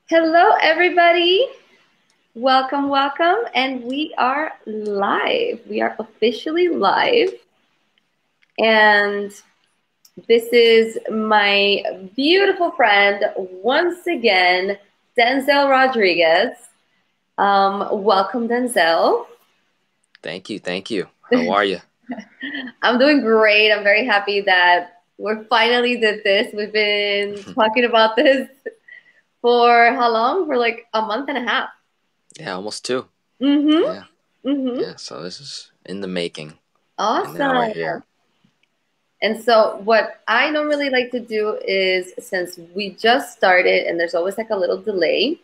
Hello, everybody. Welcome, welcome. And we are live. We are officially live. And this is my beautiful friend, once again, Denzel Rodriguez. Welcome, Denzel. Thank you. Thank you. How are you? I'm doing great. I'm very happy that we finally did this. We've been talking about this for how long? For like a month and a half. Yeah, almost two. Mm-hmm. Yeah. Mm-hmm. Yeah. So this is in the making. And now we're Awesome. here. And so what I normally like to do is, since we just started and there's always like a little delay,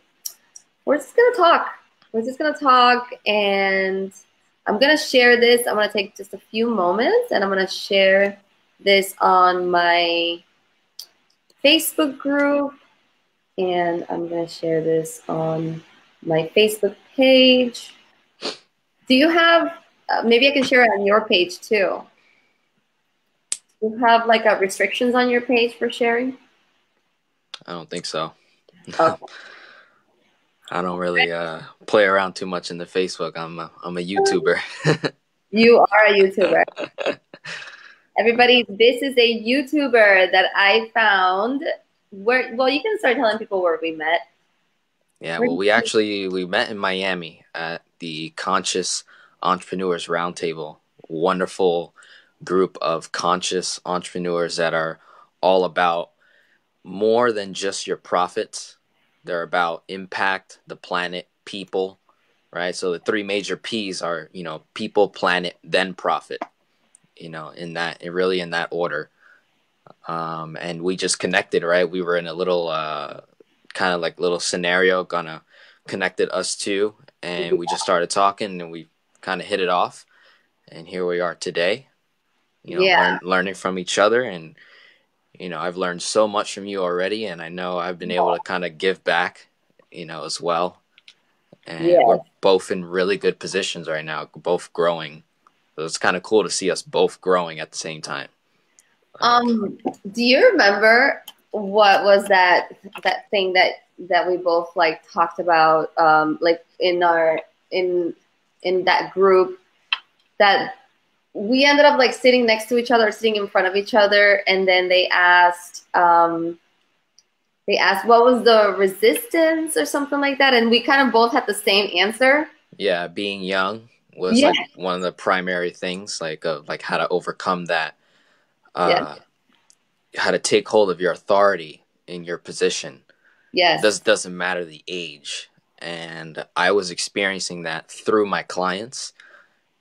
we're just gonna talk. We're just gonna talk, and I'm gonna share this. I'm gonna take just a few moments and I'm gonna share this on my Facebook group, and I'm gonna share this on my Facebook page. Do you have, maybe I can share it on your page too. Do you have like a restrictions on your page for sharing? I don't think so. Okay. I don't really play around too much in the Facebook. I'm a YouTuber. You are a YouTuber. Everybody, this is a YouTuber that I found. Well, you can start telling people where we met. Yeah, well we met in Miami at the Conscious Entrepreneurs Roundtable. Wonderful group of conscious entrepreneurs that are all about more than just your profits. They're about impact, the planet, people, right? So the three major P's are, people, planet, then profit, in that order. And we just connected, right? We were in a little, kind of like little scenario, gonna connected us two, and we just started talking, and we kind of hit it off, and here we are today, Yeah. learning from each other, and I've learned so much from you already, and I know I've been able to kind of give back, as well. And Yeah. we're both in really good positions right now, both growing. So it's kind of cool to see us both growing at the same time. Do you remember what was that thing that we both like talked about, like in our in that group, that we ended up like sitting next to each other, sitting in front of each other, and then they asked what was the resistance or something like that, and we kind of both had the same answer. Yeah, being young was Yeah. like one of the primary things, like how to overcome that, Yeah. uh, how to take hold of your authority in your position. Yes. Doesn't matter the age, and I was experiencing that through my clients,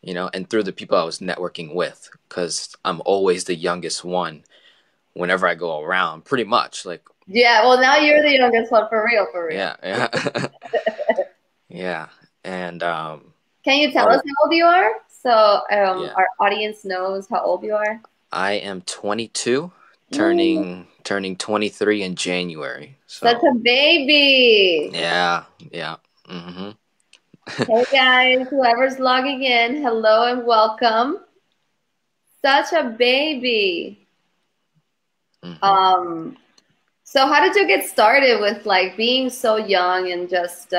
and through the people I was networking with, because I'm always the youngest one whenever I go around, pretty much. Like, Yeah. Well, now you're the youngest one, for real, for real. yeah, yeah, yeah, and Can you tell us oh how old you are, so yeah, our audience knows how old you are? I am 22, Mm, turning 23 in January. such So a baby. yeah, yeah, mm-hmm. Hey guys, whoever's logging in, hello and welcome. Such a baby. Mm-hmm. Um, so how did you get started with like being so young and just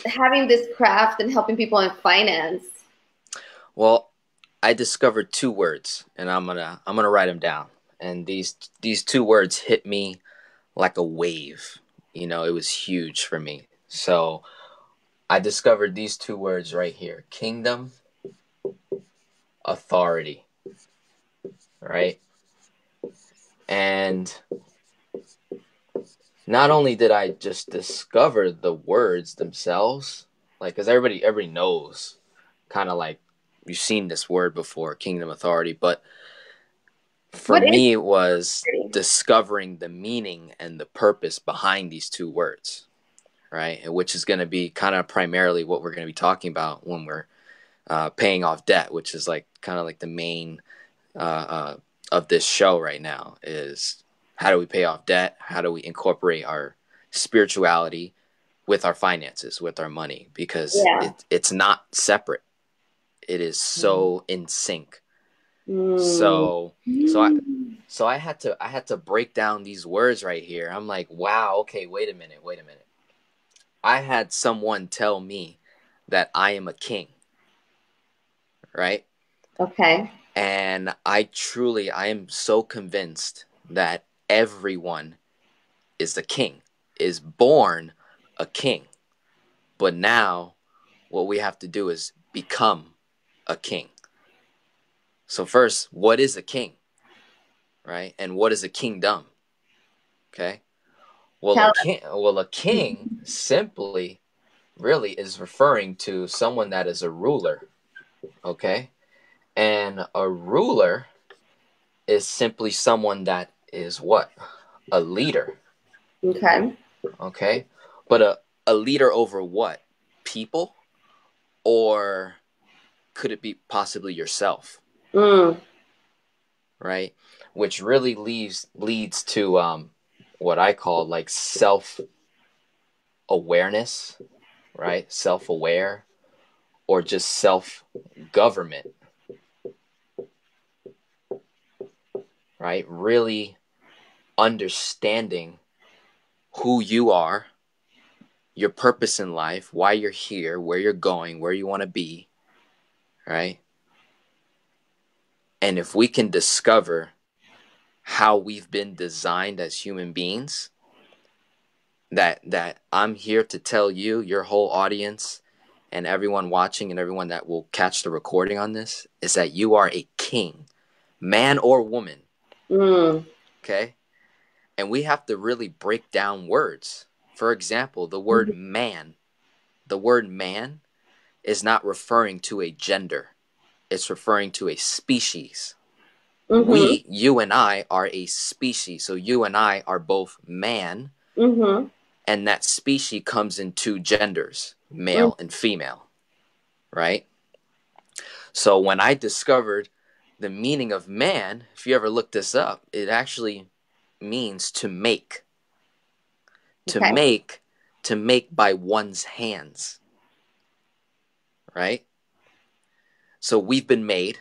having this craft and helping people in finance? Well, I discovered two words, and I'm gonna write them down. And these two words hit me like a wave. It was huge for me. So I discovered these two words right here: kingdom, authority. Right, and not only did I just discover the words themselves, like, because everybody knows, kind of like, you've seen this word before, kingdom authority, but for What is me it was it? discovering the meaning and the purpose behind these two words, right? Which is going to be kind of primarily what we're going to be talking about when we're paying off debt, which is like kind of like the main of this show right now, is how do we pay off debt? How do we incorporate our spirituality with our finances, with our money? Because Yeah. it's not separate. It is so in sync. Mm. So so I had to break down these words right here. I'm like, wow, okay, wait a minute, wait a minute. I had someone tell me that I am a king, right? Okay. And I am so convinced that everyone is a king, is born a king. But now what we have to do is become a king. So first, what is a king, right? And what is a kingdom? Okay? Tell Well, a king simply really is referring to someone that is a ruler, okay? And a ruler is simply someone that is what? A leader, Okay. okay? But a leader over what? People? Or could it be possibly yourself, Mm. right? Which really leads to what I call like self awareness, right? Self aware, or just self government, right? Really understanding who you are, your purpose in life, why you're here, where you're going, where you want to be, right? And if we can discover how we've been designed as human beings, that I'm here to tell you, your whole audience, and everyone watching and everyone that will catch the recording on this, is that you are a king, man or woman. Mm. Okay? And we have to really break down words. For example, the word man. The word man is not referring to a gender. It's referring to a species. Mm-hmm. You and I are a species. So you and I are both man, Mm-hmm. and that species comes in two genders, Mm. male and female, right? So when I discovered the meaning of man, if you ever look this up, it actually means to make. To Okay. make, to make by one's hands, right? So we've been made,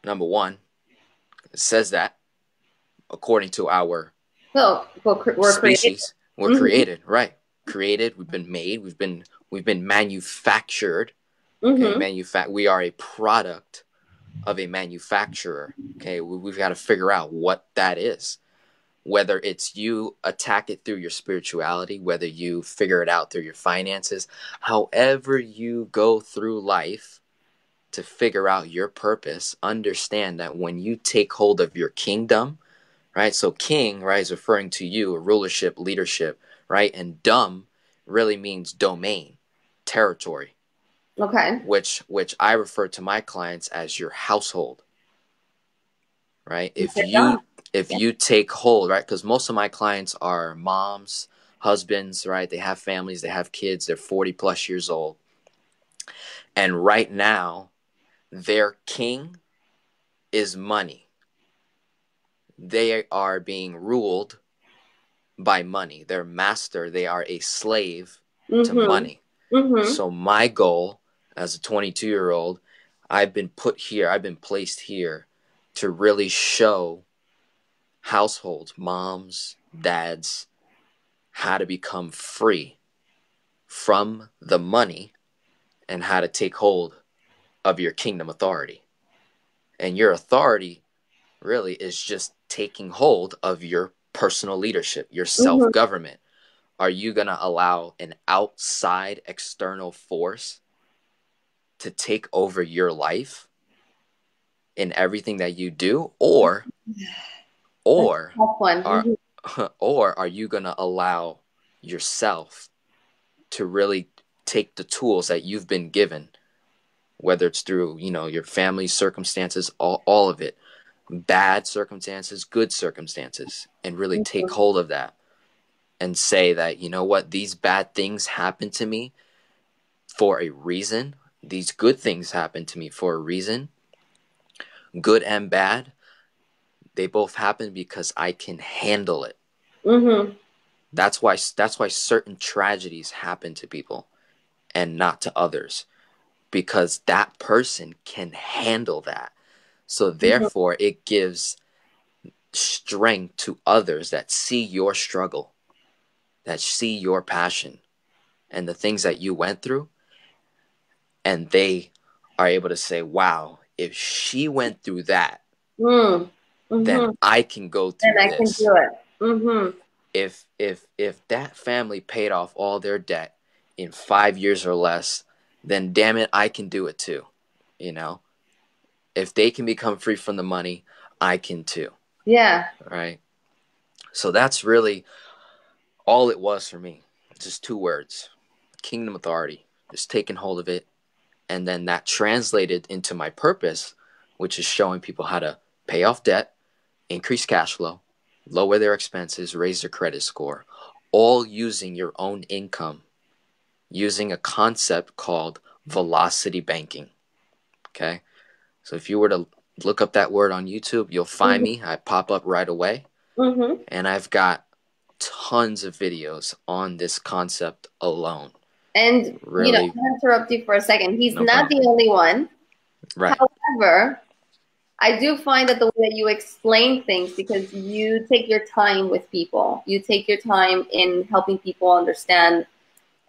number one, it says that according to our So we're creative. species, we're Mm-hmm. created, right? Created, we've been made, we've been manufactured. Okay, Mm-hmm. we are a product of a manufacturer. Okay, we've got to figure out what that is. Whether it's you attack it through your spirituality, whether you figure it out through your finances, however you go through life to figure out your purpose, understand that when you take hold of your kingdom, right? So king, right, is referring to you, rulership, leadership, right? And dumb really means domain, territory, Okay. which I refer to my clients as your household, right? Okay. If Yeah. you take hold, right? Because most of my clients are moms, husbands, right? They have families, they have kids, they're 40 plus years old. And right now, their king is money. They are being ruled by money. Their master, they are a slave to Mm-hmm. money. Mm-hmm. So my goal as a 22-year-old, I've been put here, I've been placed here to really show households, moms, dads, how to become free from the money and how to take hold of your kingdom authority. And your authority really is just taking hold of your personal leadership, your self Mm-hmm. government. Are you going to allow an outside external force to take over your life in everything that you do, That's or a tough one. are Mm-hmm. or are you going to allow yourself to really take the tools that you've been given, whether it's through, your family's circumstances, all of it, bad circumstances, good circumstances, and really take hold of that and say that, you know what, these bad things happen to me for a reason. These good things happen to me for a reason. Good and bad, they both happen because I can handle it. Mm-hmm. That's why certain tragedies happen to people and not to others, because that person can handle that. So therefore, it gives strength to others that see your struggle, that see your passion and the things that you went through, and they are able to say, wow, if she went through that, then I can go through and I can this. do it. If that family paid off all their debt in 5 years or less, then damn it, I can do it too. You know, if they can become free from the money, I can too. Yeah. Right. So that's really all it was for me. Just 2 words: kingdom authority. Just taking hold of it. And then that translated into my purpose, which is showing people how to pay off debt, increase cash flow, lower their expenses, raise their credit score, all using your own income, using a concept called velocity banking. Okay. So if you were to look up that word on YouTube, you'll find me. I pop up right away. And I've got tons of videos on this concept alone. And, really, I'm going to interrupt you for a second. He's no not problem. the only one. Right. However, I do find that the way that you explain things, because you take your time with people, you take your time in helping people understand.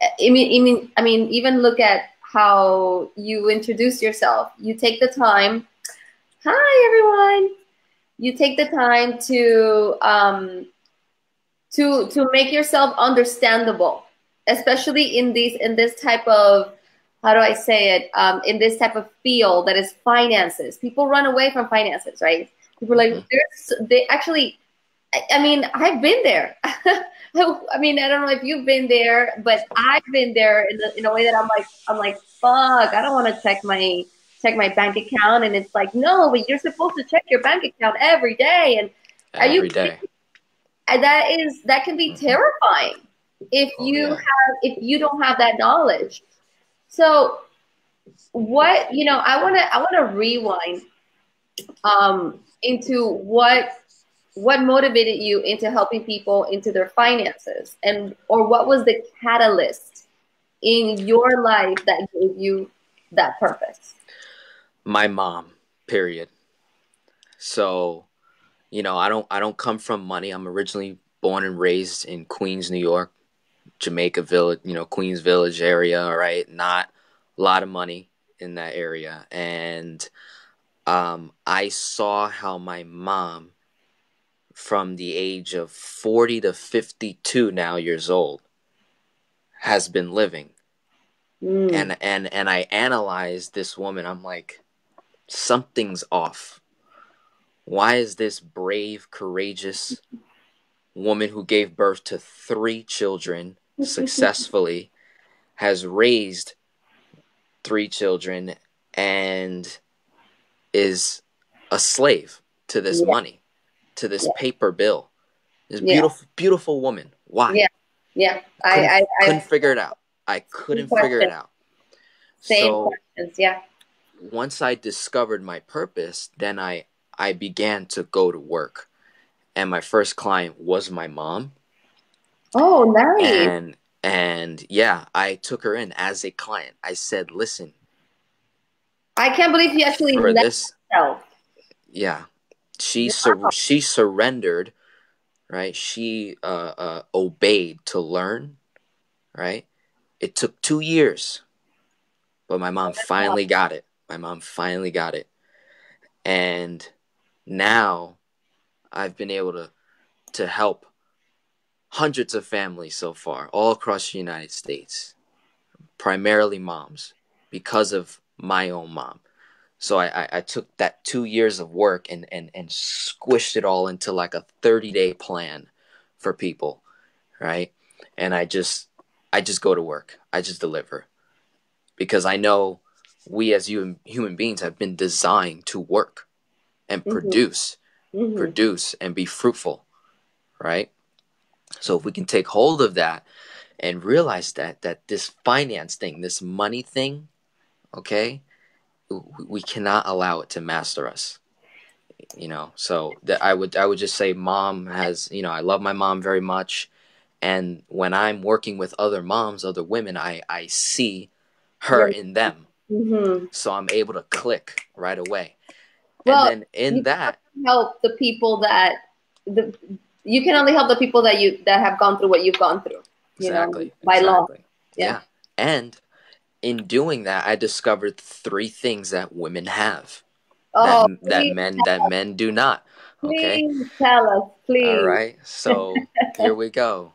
I mean, even look at how you introduce yourself. You take the time. Hi, everyone. You take the time to make yourself understandable, especially in this type of, how do I say it, in this type of field that is finances. People run away from finances, right? People are like, they actually, I mean, I've been there. I mean, I don't know if you've been there, but I've been there in a way that I'm like, fuck, I don't want to check my bank account. And it's like, no, but you're supposed to check your bank account every day. And every day. That can be terrifying if you don't have that knowledge. So what, I want to rewind into what motivated you into helping people into their finances, or what was the catalyst in your life that gave you that purpose? My mom, period. So, I don't come from money. I'm originally born and raised in Queens, New York, Jamaica Village, Queens Village area, all right? Not a lot of money in that area. And I saw how my mom, from the age of 40 to 52 now years old, has been living. And I analyzed this woman. I'm like, something's off. Why is this brave, courageous woman who gave birth to 3 children successfully, has raised 3 children, and is a slave to this money, to this paper bill? This beautiful, beautiful woman. Why? I couldn't figure it out. I couldn't figure it out. Same questions, once I discovered my purpose, then I began to go to work. And my first client was my mom. Oh, nice. And yeah, I took her in as a client. I said, listen, I can't believe you actually for let this. yourself. Yeah. She surrendered, right? She obeyed to learn, right? It took 2 years, but my mom finally got it. And now I've been able to help hundreds of families so far, all across the United States, primarily moms, because of my own mom. So I took that 2 years of work and squished it all into like a 30-day plan for people, right? And I just go to work. I just deliver, because I know we as human beings have been designed to work and produce and be fruitful, right? So if we can take hold of that and realize that this finance thing, this money thing, okay, we cannot allow it to master us. So that I would just say, mom has, I love my mom very much, and when I'm working with other moms, other women, I see her in them. So I'm able to click right away. And Well, then in you can that, only help the people that the you can only help the people that have gone through what you've gone through, exactly, by law. exactly. Yeah. Yeah. And in doing that, I discovered three things that women have that Oh, men do not. Okay. please tell us, All please. right. So here we go.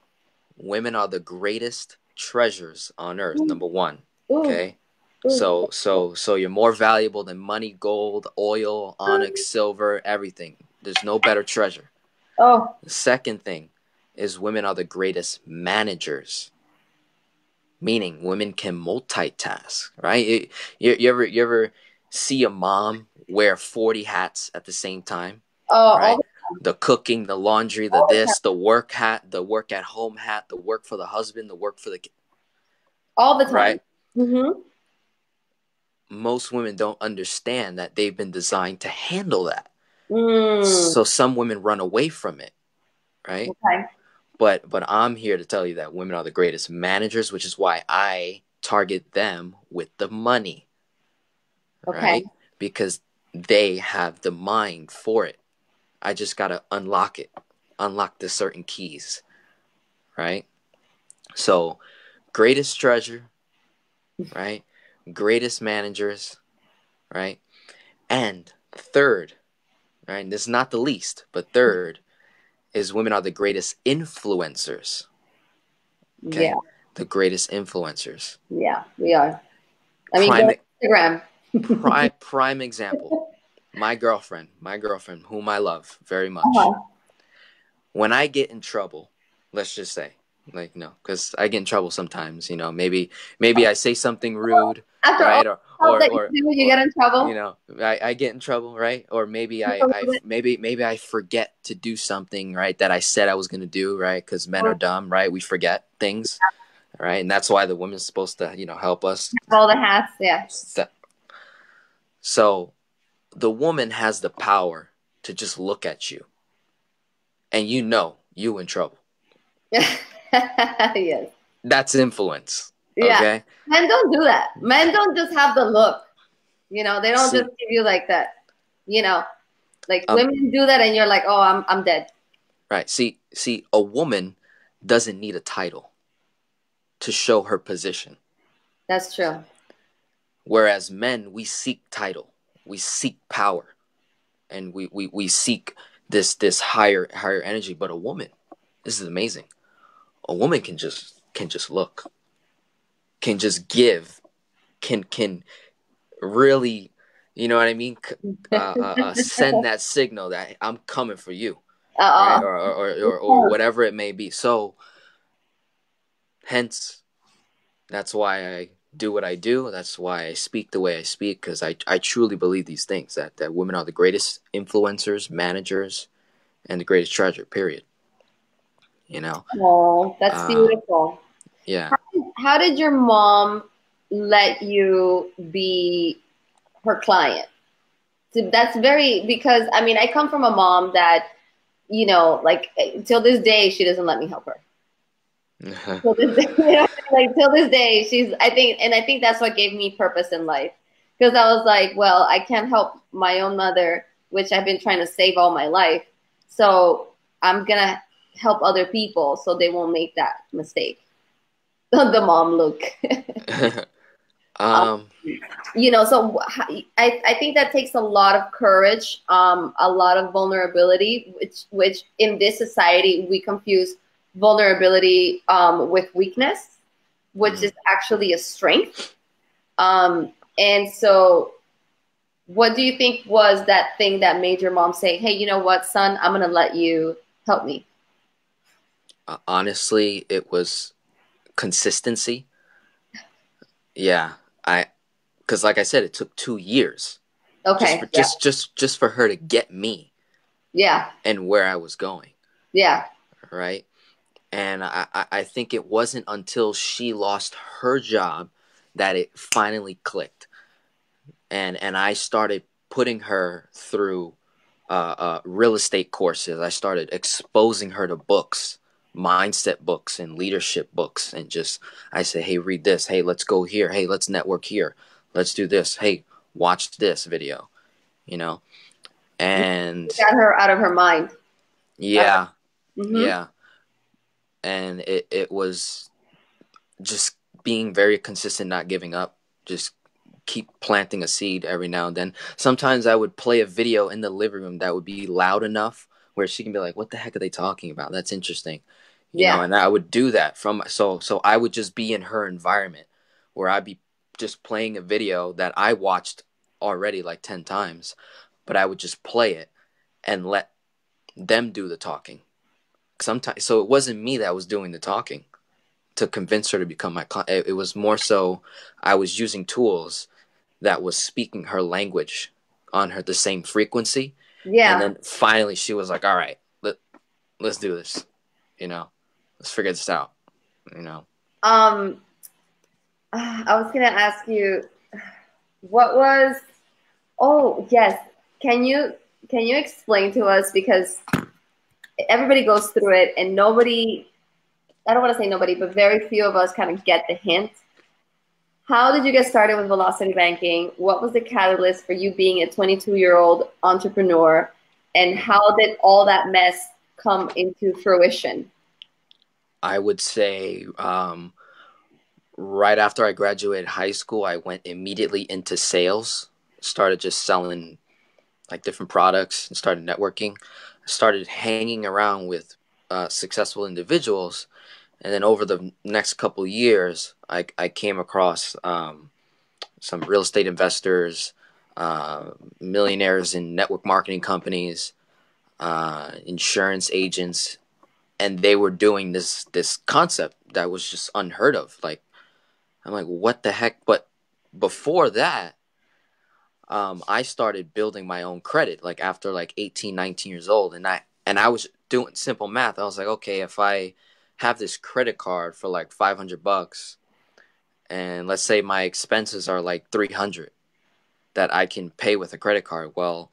Women are the greatest treasures on earth. Ooh, Number one. ooh, Okay. ooh. So you're more valuable than money, gold, oil, onyx, silver, everything. There's no better treasure. Oh, The second thing is women are the greatest managers, meaning women can multitask, right? You ever see a mom wear 40 hats at the same time, all right? The cooking, the laundry, the all the time, this, the work hat, the work at home hat, the work for the husband, the work for the kid, all the time. right? Mm-hmm. Most women don't understand that they've been designed to handle that. Mm, So some women run away from it, right? okay. But I'm here to tell you that women are the greatest managers, which is why I target them with the money, Okay. right? Because they have the mind for it. I just got to unlock it, unlock the certain keys, right? So, greatest treasure, right? Greatest managers, right? And third, right? And this is not the least, but third is women are the greatest influencers, Yeah. okay? The greatest influencers. Yeah, we are. I mean, go Prime to Instagram. prime example. My girlfriend, whom I love very much. Uh-huh. When I get in trouble, let's just say, like, no, because I get in trouble sometimes. Maybe I say something rude, After all right? the stuff that you do, you get in trouble. I get in trouble, right? Or maybe Just a little bit. maybe I forget to do something, right, that I said I was gonna do, right? Because men are dumb, right? We forget things, right? And that's why the woman's supposed to, help us. All the hats, yeah. So the woman has the power to just look at you, and you in trouble. Yes. That's influence. Yeah. Okay. Men don't do that. Men don't just have the look. They don't just See, give you like that. You know, like um, women do that and you're like, "Oh, I'm dead." right. See, a woman doesn't need a title to show her position. That's true. Whereas men, we seek title, we seek power, and we seek this higher energy. But a woman, this is amazing. A woman can just look, can just give, can really, you know what I mean? Send that signal that I'm coming for you, right? Uh-uh. Or whatever it may be. So, hence, that's why I do what I do. That's why I speak the way I speak, because I truly believe these things that women are the greatest influencers, managers, and the greatest treasure, period. You know? Oh, that's Um, beautiful. yeah. How did your mom let you be her client? So that's very, because I mean, I come from a mom that, like till this day, she doesn't let me help her. Till this day, like till this day, I think that's what gave me purpose in life. Because I was like, well, I can't help my own mother, which I've been trying to save all my life. So I'm gonna help other people so they won't make that mistake. The mom look. Um, um, so I think that takes a lot of courage, a lot of vulnerability, which in this society we confuse vulnerability with weakness, which is actually a strength. And so, what do you think was that thing that made your mom say, "Hey, you know what, son, I'm gonna let you help me"? honestly, it was consistency. Yeah, because like I said, it took 2 years just Okay. for Yeah. just for her to get me Yeah. and where I was going, Yeah. right? And I think it wasn't until she lost her job that it finally clicked, and I started putting her through real estate courses. I started exposing her to books, mindset books and leadership books, and just I said, hey, read this. Hey, let's go here. Hey, let's network here. Let's do this. Hey, watch this video. You know, And got her out of her mind. yeah, Mm-hmm. yeah. And it was just being very consistent, not giving up, just keep planting a seed every now and then. Sometimes I would play a video in the living room that would be loud enough where she can be like, "What the heck are they talking about? That's interesting," Yeah. And I would do that from so I would just be in her environment where I'd be just playing a video that I watched already like 10 times, but I would just play it and let them do the talking. Sometimes, so it wasn't me that was doing the talking to convince her to become my client. It was more so I was using tools that was speaking her language on her the same frequency. And Yeah. then finally she was like, all right, let's do this. Let's figure this out. Um, I was gonna ask you, what was? Oh, yes. Can you explain to us, because everybody goes through it and nobody, I don't want to say nobody, but very few of us kind of get the hint. How did you get started with velocity banking? What was the catalyst for you being a 22-year-old entrepreneur? And how did all that mess come into fruition? I would say right after I graduated high school, I went immediately into sales, started just selling like different products and started networking. I started hanging around with successful individuals. And then over the next couple of years, I came across some real estate investors, millionaires in network marketing companies, insurance agents, and they were doing this concept that was just unheard of. Like I'm like, what the heck? But before that, I started building my own credit. Like after like 18, 19 years old, and I was doing simple math. I was like, okay, if I have this credit card for like $500, and let's say my expenses are like 300 that I can pay with a credit card. Well,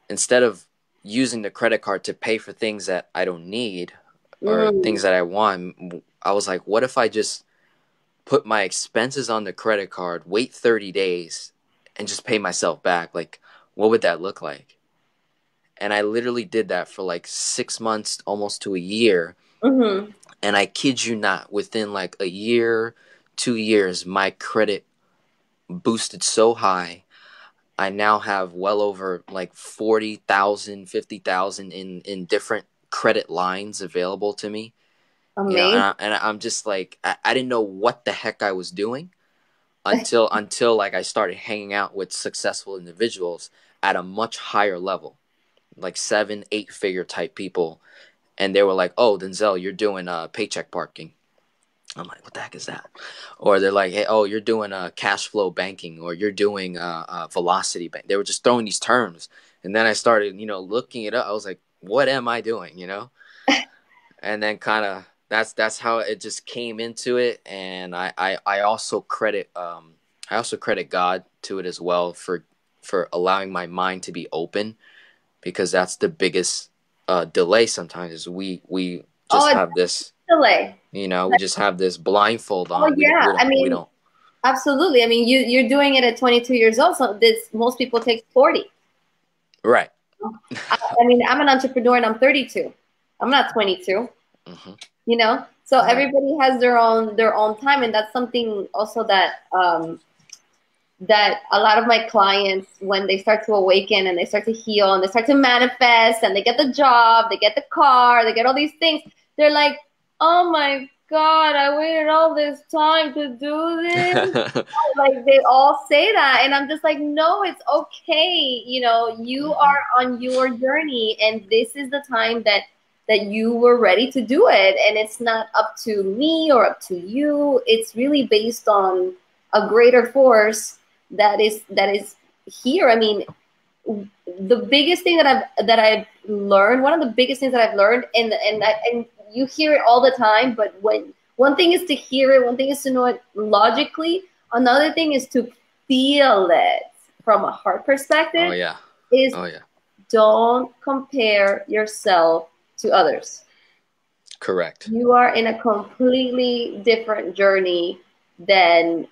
instead of using the credit card to pay for things that I don't need or Mm. things that I want, I was like, what if I just put my expenses on the credit card, wait 30 days, and just pay myself back? Like, what would that look like? And I literally did that for like 6 months, almost to a year. Mm-hmm. And I kid you not, within like a year, 2 years, my credit boosted so high. I now have well over like 40,000, 50,000 in different credit lines available to me. Amazing. And I'm just like, I didn't know what the heck I was doing until like I started hanging out with successful individuals at a much higher level, like 7, 8 figure type people. And they were like, oh, Denzel, you're doing paycheck parking. I'm like, what the heck is that? Or they're like, hey, oh, you're doing cash flow banking, or you're doing velocity bank. They were just throwing these terms, and then I started, looking it up. I was like, what am I doing? And then kind of that's how it just came into it. And I also credit God to it as well for allowing my mind to be open, because that's the biggest delay sometimes. Is we Oh, just it's have this delay. we just have this blindfold Oh on. We don't, yeah. we I don't, we mean, don't. absolutely. I mean, you're doing it at 22 years old. So this most people take 40. Right. I mean, I'm an entrepreneur and I'm 32. I'm not 22. Hmm. So Right. everybody has their own time, and that's something also that a lot of my clients, when they start to awaken and they start to heal and they start to manifest and they get the job, they get the car, they get all these things, they're like, oh my God, I waited all this time to do this. Like they all say that, and I'm just like, no, it's okay. You Hmm. are on your journey, and this is the time that you were ready to do it, and it's not up to me or up to you. It's really based on a greater force that is here. I mean, the biggest thing that I've learned, one of the biggest things that I've learned, and you hear it all the time, but when one thing is to hear it, one thing is to know it logically, another thing is to feel it from a heart Oh perspective, yeah. is Oh yeah. don't compare yourself to others. Correct. You are in a completely different journey than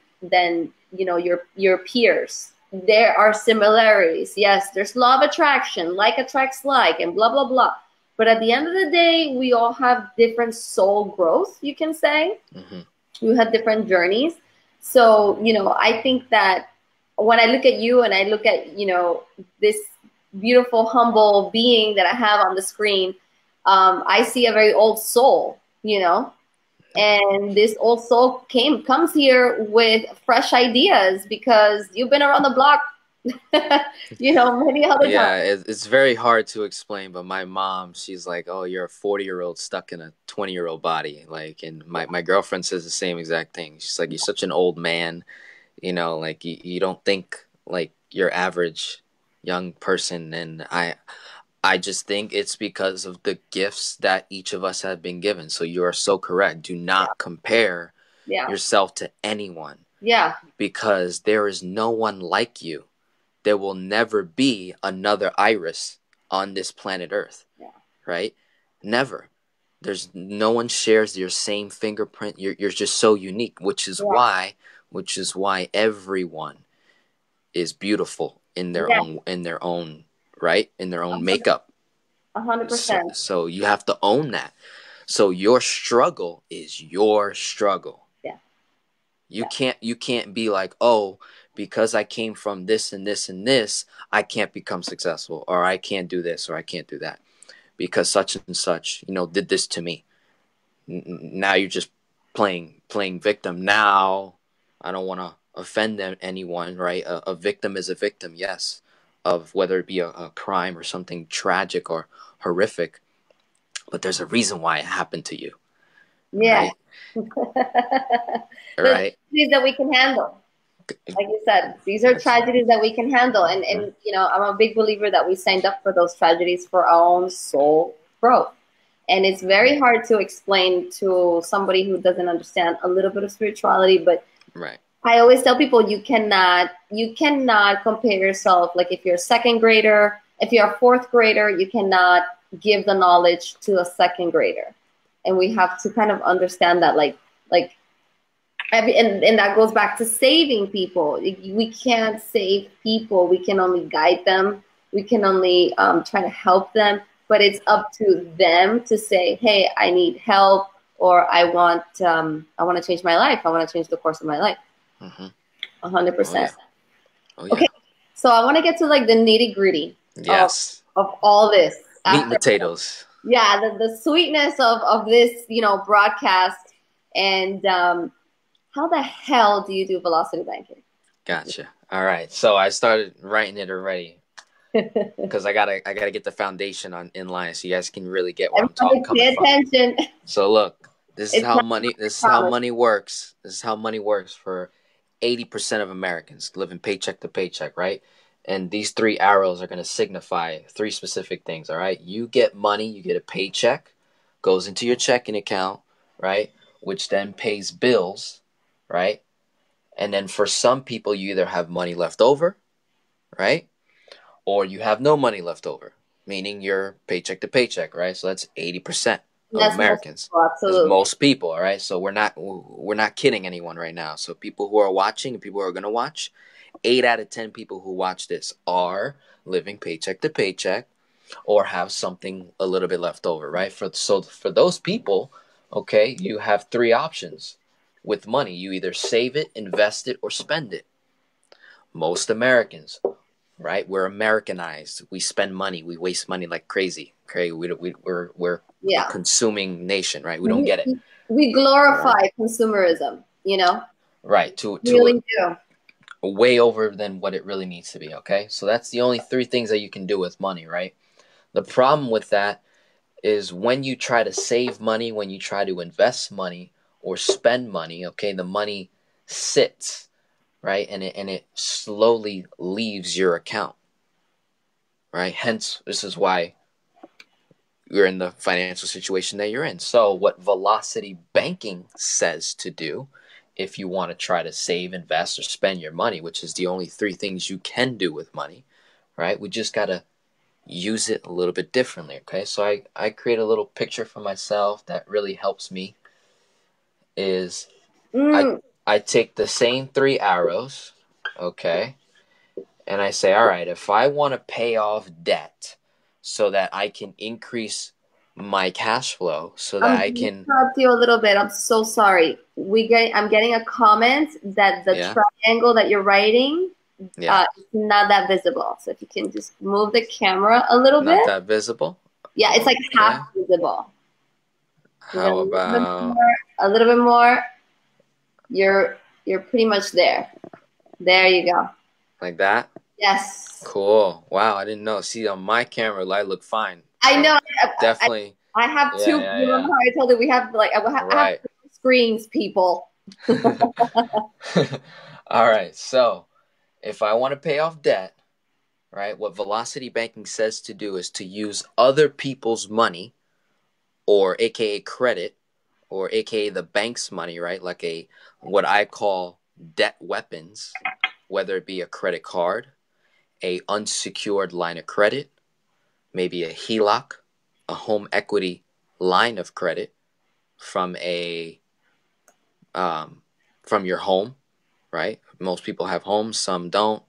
your peers. there are similarities. Yes, there's law of attraction, like attracts like, and blah, blah, blah. But at the end of the day, we all have different soul growth, you can say. Mm-hmm. We have different journeys. So, I think that when I look at you and I look at, this beautiful, humble being that I have on the screen, I see a very old soul, and this old soul comes here with fresh ideas because you've been around the block, many other times. Yeah, it's very hard to explain, but my mom, she's like, "Oh, you're a 40-year-old stuck in a 20-year-old body." Like, and my girlfriend says the same exact thing. She's like, "You're such an old man, like you don't think like your average young person." And I just think it's because of the gifts that each of us have been given. So you are so correct. Do not compare yourself to anyone. Yeah. Because there is no one like you. There will never be another Iris on this planet Earth. Yeah. Right? Never. There's no one shares your same fingerprint. You're just so unique, which is why everyone is beautiful in their own right? In their own makeup. 100%. So you have to own that. So your struggle is your struggle. Yeah. You can't be like, "Oh, because I came from this and this and this, I can't become successful, or I can't do this, or I can't do that because such and such, did this to me." Now you're just playing victim. Now I don't want to offend anyone, right? A victim is a victim, yes, of whether it be a crime or something tragic or horrific, but there's a reason why it happened to you. Yeah. Right? Tragedies that we can handle. Like you said, these are tragedies that we can handle. And I'm a big believer that we signed up for those tragedies for our own soul growth. And it's very hard to explain to somebody who doesn't understand a little bit of spirituality. But I always tell people you cannot compare yourself. Like if you're a second grader, if you're a fourth grader, you cannot give the knowledge to a second grader. And we have to kind of understand that and that goes back to saving people. We can't save people. We can only guide them. We can only try to help them. But it's up to them to say, "Hey, I need help," or "I want to change my life. I want to change the course of my life." 100%. Oh, yeah. Okay, so I want to get to like the nitty gritty. Yes. Of all this meat and potatoes. Yeah, the sweetness of this broadcast, and how the hell do you do velocity banking? Gotcha. All right, so I started writing it already because I gotta get the foundation in line so you guys can really get where I'm coming from. Pay attention. So look, this is how money works. This is how money works for 80% of Americans living paycheck to paycheck, right? And these three arrows are going to signify three specific things, all right? You get money, you get a paycheck, goes into your checking account, right? Which then pays bills, right? And then for some people, you either have money left over, right? Or you have no money left over, meaning you're paycheck to paycheck, right? So that's 80% of Americans. That's most people, all right? So we're not kidding anyone right now. So people who are watching and people who are going to watch, 8 out of 10 people who watch this are living paycheck to paycheck or have something a little bit left over, right? So for those people, okay, you have three options with money. You either save it, invest it, or spend it. Most Americans, right? We're Americanized. We spend money. We waste money like crazy. Okay, we're a consuming nation, right? We don't get it. We glorify consumerism, Right. To really do. Way over than what it really needs to be. Okay, so that's the only three things that you can do with money, right? The problem with that is when you try to save money, when you try to invest money or spend money, okay, the money sits, right? And it slowly leaves your account, right? Hence, this is why you're in the financial situation that you're in. So what velocity banking says to do, if you want to try to save, invest, or spend your money, which is the only three things you can do with money, right? We just got to use it a little bit differently, okay? So I create a little picture for myself that really helps me is I take the same three arrows, okay, and I say, all right, if I want to pay off debt so that I can increase my cash flow, so that I'm I going to can, interrupt you a little bit. I'm so sorry. I'm getting a comment that the yeah, triangle that you're writing yeah, is not that visible. So if you can just move the camera a little not bit. that visible. Yeah, it's like half Okay. visible. Move it How about a little bit more. You're pretty much there. There you go. like that? Yes. Cool. Wow, I didn't know. See, on my camera, I look fine. I So know. definitely, I have yeah, two. yeah, You remember yeah. how I told you we have like I have Right. two screens, people. All right. So if I want to pay off debt, right, what velocity banking says to do is to use other people's money, or AKA credit, or AKA the bank's money, right? Like what I call debt weapons, whether it be a credit card, a unsecured line of credit, maybe a HELOC, a home equity line of credit from a from your home, right? Most people have homes, some don't,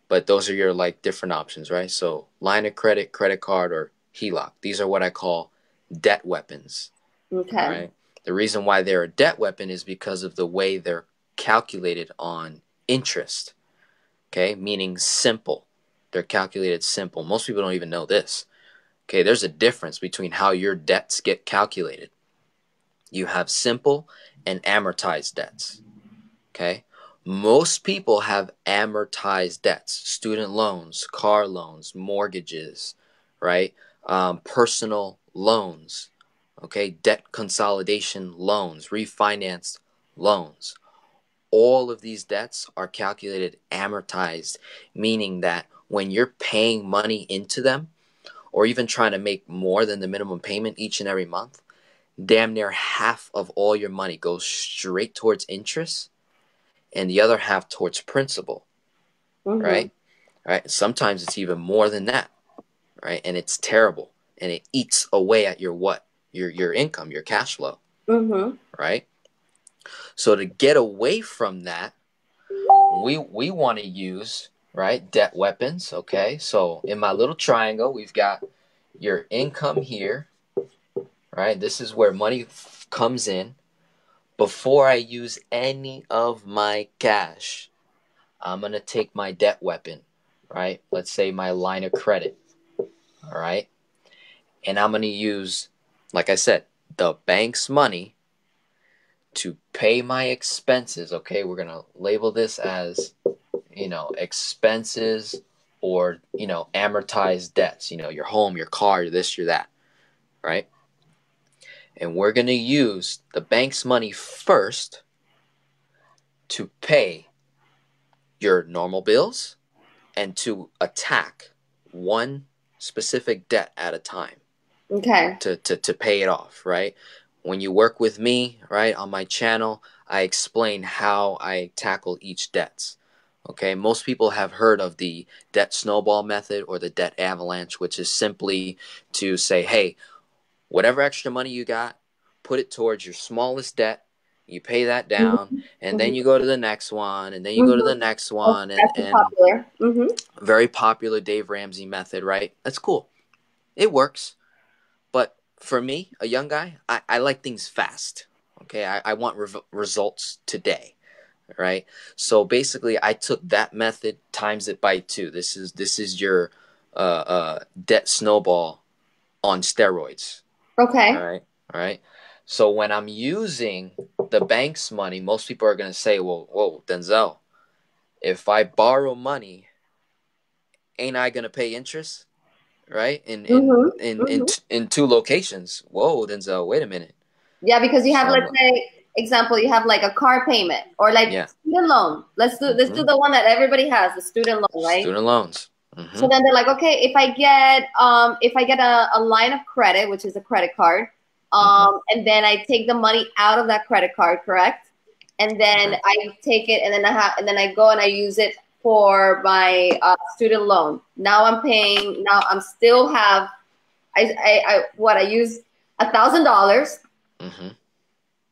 but those are your like different options, right? So line of credit, credit card, or HELOC. These are what I call debt weapons. All Okay. right. The reason why they're a debt weapon is because of the way they're calculated on interest. Okay, meaning simple. They're calculated simple. Most people don't even know this. Okay, there's a difference between how your debts get calculated. You have simple and amortized debts. Okay, most people have amortized debts: student loans, car loans, mortgages, right? Personal loans, okay, debt consolidation loans, refinanced loans. All of these debts are calculated amortized, meaning that when you're paying money into them, or even trying to make more than the minimum payment each and every month, damn near half of all your money goes straight towards interest and the other half towards principal, Mm-hmm. right? Right? Sometimes it's even more than that, right? And it's terrible, and it eats away at your what? Your income, your cash flow, Mm-hmm. right? So to get away from that, we want to use, right, debt weapons. Okay, so in my little triangle, we've got your income here, right? This is where money comes in. Before I use any of my cash, I'm going to take my debt weapon, right? Let's say my line of credit, all right? And I'm going to use, like I said, the bank's money to pay my expenses, okay? We're going to label this as, expenses, or, amortized debts, your home, your car, this, your that, right? And we're going to use the bank's money first to pay your normal bills and to attack one specific debt at a time, Okay. to pay it off, right? When you work with me, right, on my channel, I explain how I tackle each debts. Okay, most people have heard of the debt snowball method or the debt avalanche, which is simply to say, hey, whatever extra money you got, put it towards your smallest debt. You pay that down, Mm-hmm. and then you Mm-hmm. go to the next one, and then you go to Mm-hmm. the next Okay, one, and that's popular. Mm-hmm. very popular Dave Ramsey method, right? That's cool. It works. But for me, a young guy, I like things fast. Okay, I want results today, right? So basically, I took that method, times it by two. This is your debt snowball on steroids. All Okay. right, all right. So when I'm using the bank's money, most people are gonna say, "Well, whoa, Denzel, if I borrow money, ain't I gonna pay interest?" Right? Mm-hmm. Mm-hmm. In two locations. Whoa, Denzel, wait a minute. Yeah, because you have, So let's say, example, you have like a car payment or like yeah. student loan. Let's do Mm-hmm. the one that everybody has, the student loan, right? Student loans. Mm-hmm. So then they're like, okay, if I get a line of credit, which is a credit card, Mm-hmm. and then I take the money out of that credit card, correct? And then Right. I take it, and then I go and I use it for my student loan. Now I'm paying. Now I'm still have. I use $1,000. Mm-hmm.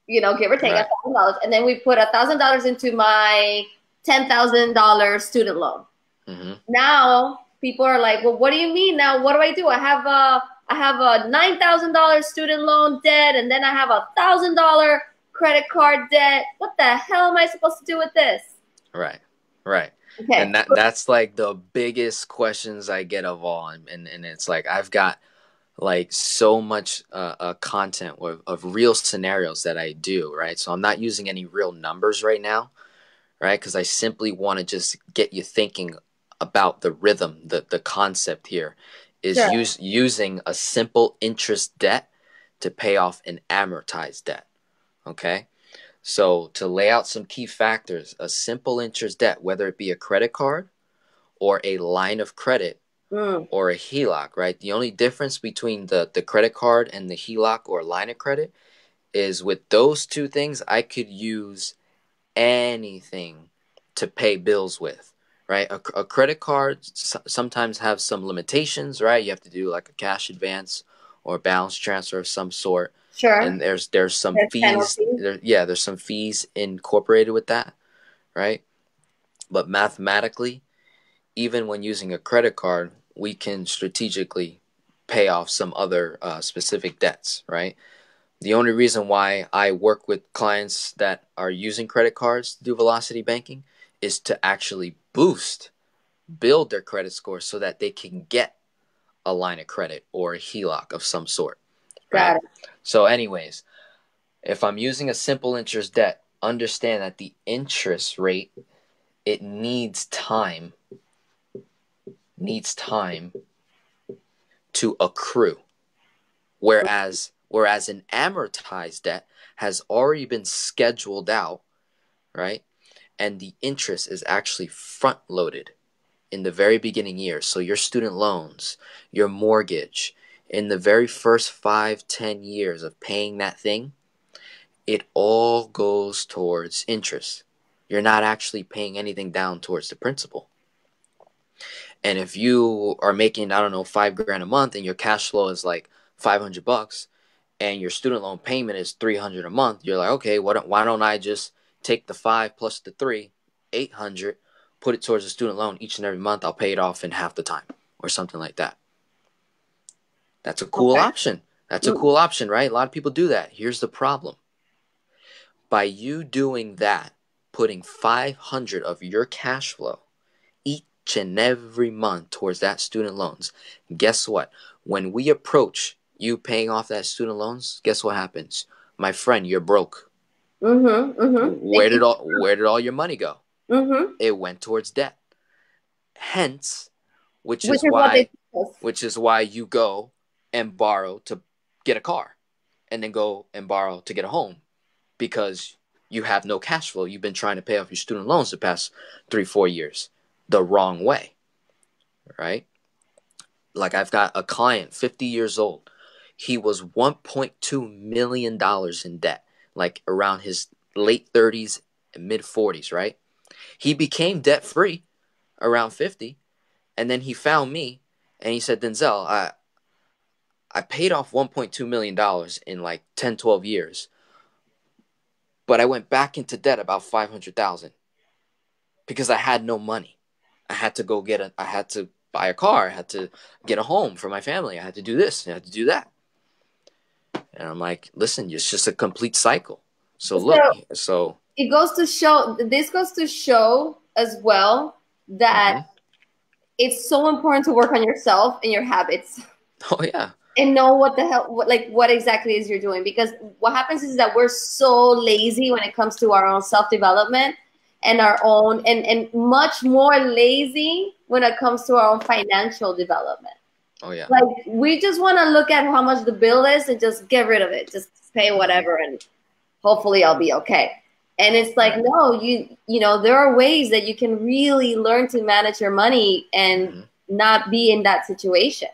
Give or take Right. $1,000, and then we put $1,000 into my $10,000 student loan. Mm-hmm. Now people are like, well, what do you mean? Now what do I do? I have a $9,000 student loan debt, and then I have $1,000 credit card debt. What the hell am I supposed to do with this? Right. Right. Okay. And that's like the biggest questions I get of all. And it's like I've got like so much content of real scenarios that I do, right? So I'm not using any real numbers right now, right? Because I simply want to just get you thinking about the rhythm, the concept here is Sure. using a simple interest debt to pay off an amortized debt, okay? So to lay out some key factors, a simple interest debt, whether it be a credit card or a line of credit Mm. or a HELOC, right? The only difference between the credit card and the HELOC or line of credit is with those two things, I could use anything to pay bills with, right? A credit card sometimes have some limitations, right? You have to do like a cash advance or a balance transfer of some sort. Sure. And there's some There's fees. penalties. There's some fees incorporated with that, right? But mathematically, even when using a credit card, we can strategically pay off some other specific debts, right? The only reason why I work with clients that are using credit cards to do velocity banking is to actually build their credit score so that they can get a line of credit or a HELOC of some sort, Got right? it. So, anyways, if I'm using a simple interest debt, understand that the interest rate, it needs time to accrue. Whereas an amortized debt has already been scheduled out, right? And the interest is actually front loaded in the very beginning years. So your student loans, your mortgage, in the very first 5-10 years of paying that thing, it all goes towards interest. You're not actually paying anything down towards the principal. And if you are making, I don't know, $5,000 a month and your cash flow is like $500 and your student loan payment is $300 a month, you're like, okay, why don't I just take the 5 plus the 3, 800, put it towards the student loan each and every month. I'll pay it off in half the time or something like that. That's a cool Okay. option. That's a cool option, right? A lot of people do that. Here's the problem. By you doing that, putting 500 of your cash flow each and every month towards that student loans, guess what? When we approach you paying off that student loans, guess what happens? My friend, you're broke. Mm-hmm. Mm-hmm. Where did all your money go? Mm-hmm. It went towards debt. Hence, which Which is is what they why tell us. you go and borrow to get a car and then go and borrow to get a home because you have no cash flow. You've been trying to pay off your student loans the past 3-4 years the wrong way, right? Like I've got a client, 50 years old. He was $1.2 million in debt, like around his late 30s and mid 40s, right? He became debt free around 50, and then he found me and he said, Denzel, I paid off $1.2 million in like 10, 12 years, but I went back into debt about 500,000 because I had no money. I had to buy a car. I had to get a home for my family. I had to do this. I had to do that. And I'm like, listen, it's just a complete cycle. So look, so it goes to show, this goes to show as well that it's so important to work on yourself and your habits. Oh yeah. And know what the hell, what exactly is you're doing. Because what happens is that we're so lazy when it comes to our own self-development and our own, and much more lazy when it comes to our own financial development. Oh yeah. Like we just want to look at how much the bill is and just get rid of it. Just pay whatever and hopefully I'll be okay. And it's like, no, you know, there are ways that you can really learn to manage your money and not be in that situation.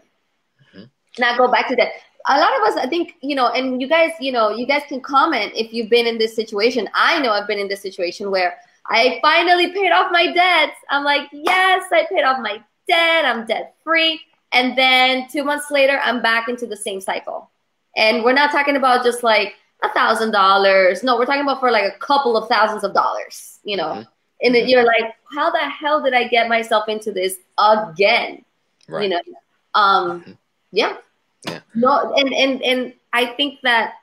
Not go back to that. A lot of us, I think, you know, and you guys can comment if you've been in this situation. I know I've been in this situation where I finally paid off my debts. I'm like, yes, I paid off my debt. I'm debt free. And then 2 months later, I'm back into the same cycle. And we're not talking about just like $1,000. No, we're talking about for like a couple of thousands of dollars, you know. And you're like, how the hell did I get myself into this again? Right. You know, yeah. Yeah. No, and I think that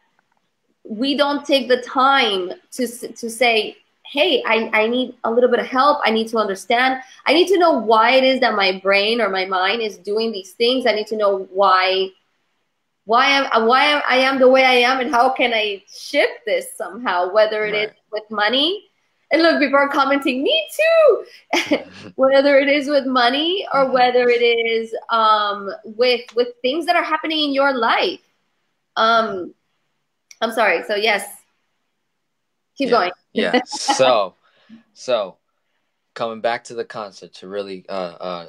we don't take the time to say, hey, I need a little bit of help. I need to understand. I need to know why it is that my brain or my mind is doing these things. I need to know why I am the way I am, and how can I shift this somehow, whether it is with money. And look, people are commenting, me too. Whether it is with money or whether it is with things that are happening in your life. I'm sorry. So yes, keep going. Yeah. So coming back to the concept, to really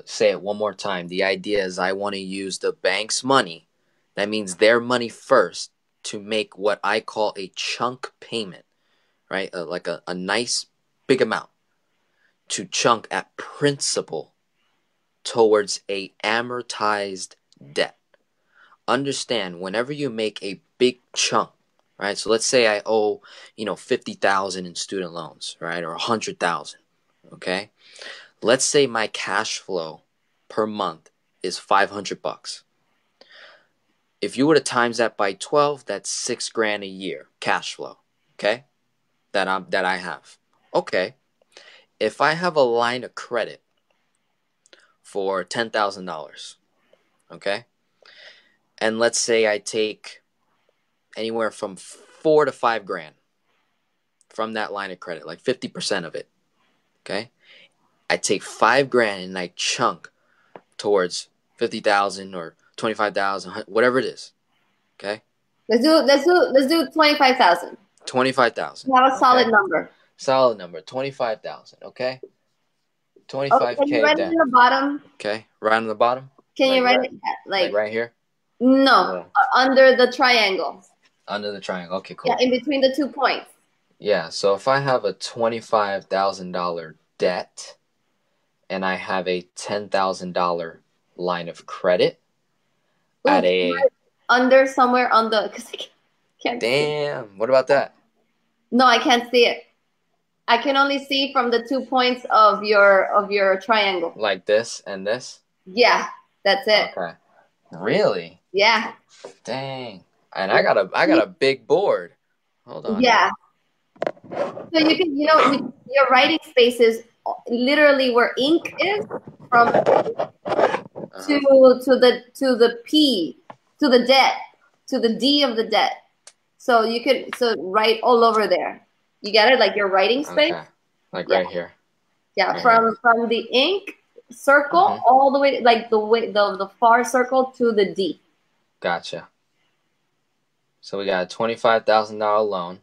say it one more time, the idea is I want to use the bank's money, that means their money first, to make what I call a chunk payment, right? Like a nice big amount to chunk at principal towards a amortized debt. Understand, whenever you make a big chunk, right? So let's say I owe, 50,000 in student loans, right? Or 100,000, okay? Let's say my cash flow per month is $500. If you were to times that by 12, that's $6,000 a year cash flow, okay? That I have. Okay. If I have a line of credit for $10,000, okay? And let's say I take anywhere from $4,000 to $5,000 from that line of credit, like 50% of it, okay? I take $5,000 and I chunk towards 50,000 or 25,000, whatever it is, okay? Let's do 25,000. 25,000. You have a solid number. Solid number, 25,000, okay? 25K. Can you write it in the bottom? Okay, right on the bottom? Can you write it like right here? No, under the triangle. Under the triangle, okay, cool. Yeah, in between the 2 points. Yeah, so if I have a $25,000 debt and I have a $10,000 line of credit at a... Under somewhere on the... Cause I can't Damn, what about that? No, I can't see it. I can only see from the 2 points of your triangle. Like this and this? Yeah, that's it. Okay. Really? Yeah. Dang. And I got a big board. Hold on. Yeah. So you can, your writing space is literally where ink is, from to the P, to the debt, to the D of the debt. So you could write all over there. You get it? Like your writing space? Okay. Like right here. Yeah, right from the ink circle all the way, like the far circle to the D. Gotcha. So we got a $25,000 loan.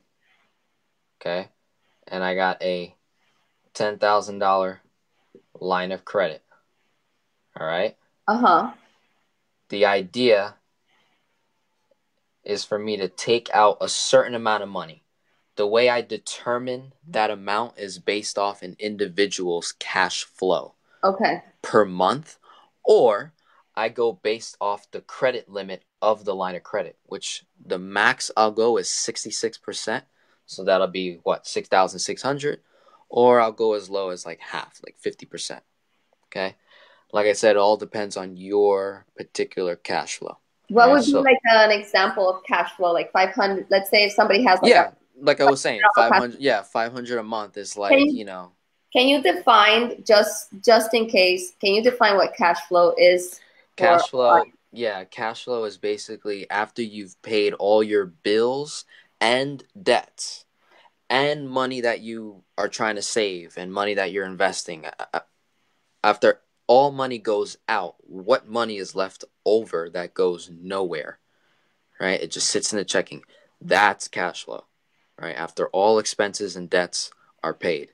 Okay. And I got a $10,000 line of credit. All right? Uh-huh. The idea is for me to take out a certain amount of money. The way I determine that amount is based off an individual's cash flow. Okay. Per month, or I go based off the credit limit of the line of credit, which the max I'll go is 66%. So that'll be what, 6,600, or I'll go as low as like half, like 50%. Okay. Like I said, it all depends on your particular cash flow. What would be like an example of cash flow? Like 500, let's say if somebody has like I was saying, 500, 500 a month is like, Can you define, just in case, can you define what cash flow is? Cash flow, cash flow is basically after you've paid all your bills and debts and money that you are trying to save and money that you're investing. After all money goes out, what money is left over that goes nowhere, right? It just sits in the checking. That's cash flow, right? After all expenses and debts are paid.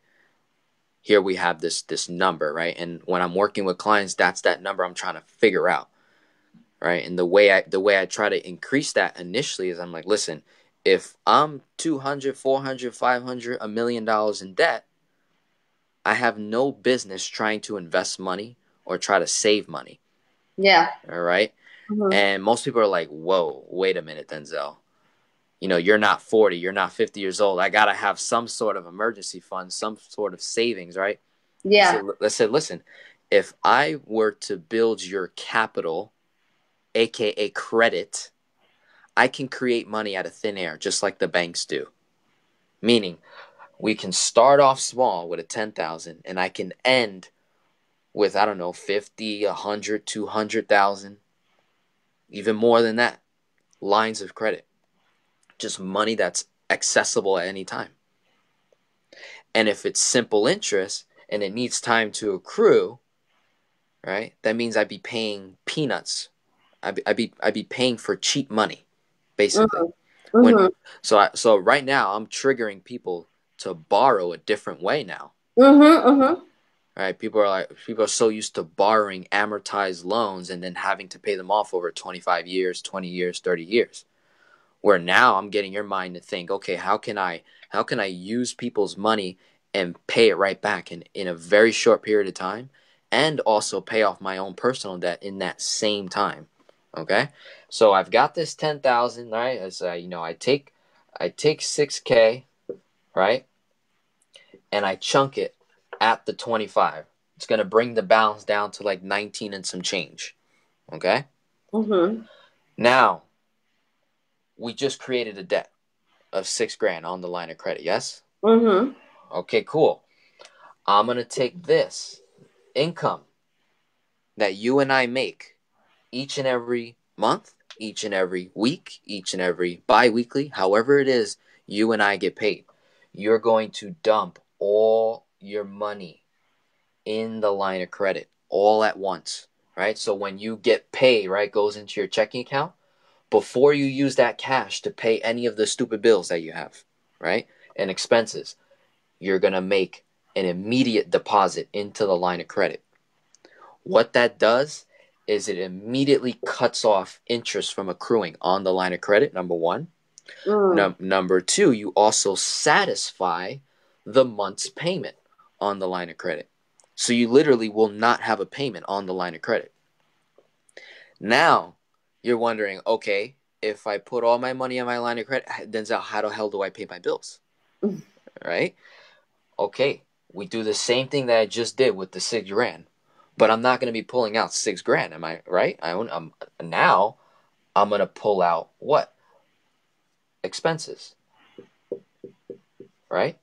Here we have this number, right? And when I'm working with clients, that's that number I'm trying to figure out, right? And the way I try to increase that initially is I'm like, listen, if I'm 200, 400, 500, $1 million in debt, I have no business trying to invest money or try to save money. Yeah. All right. And most people are like, whoa, wait a minute, Denzel. you're not 40, you're not 50 years old. I got to have some sort of emergency fund, some sort of savings, right? Yeah. Let's say, listen, if I were to build your capital, aka credit, I can create money out of thin air, just like the banks do. Meaning, we can start off small with a 10,000, and I can end with, I don't know, 50, 100, 200,000, even more than that, lines of credit. Just money that's accessible at any time. And if it's simple interest and it needs time to accrue, right? That means I'd be paying peanuts. I'd be paying for cheap money, basically. Mm-hmm. When so right now I'm triggering people to borrow a different way now. Mm-hmm. Mm-hmm. Right? People are so used to borrowing amortized loans and then having to pay them off over 25 years, 20 years, 30 years. Where now I'm getting your mind to think, okay, how can I use people's money and pay it right back in a very short period of time, and also pay off my own personal debt in that same time. Okay, so I've got this 10,000, right? As I take 6K, right, and I chunk it at the 25. It's gonna bring the balance down to like 19 and some change. Okay. Mm-hmm. Now we just created a debt of $6,000 on the line of credit. Yes. Mm-hmm. Okay, cool. I'm gonna take this income that you and I make each and every month, each and every week, each and every bi-weekly, however it is you and I get paid. You're going to dump all your money in the line of credit all at once, right? So when you get paid, right, goes into your checking account, before you use that cash to pay any of the stupid bills that you have, right, and expenses, you're going to make an immediate deposit into the line of credit. What that does is it immediately cuts off interest from accruing on the line of credit, number one. Number two, you also satisfy the month's payment on the line of credit. So you literally will not have a payment on the line of credit. Now, you're wondering, okay, if I put all my money on my line of credit, Denzel, how the hell do I pay my bills? Right? Okay, we do the same thing that I just did with the $6,000, but I'm not going to be pulling out $6,000. Am I right? Now I'm going to pull out what? Expenses, right?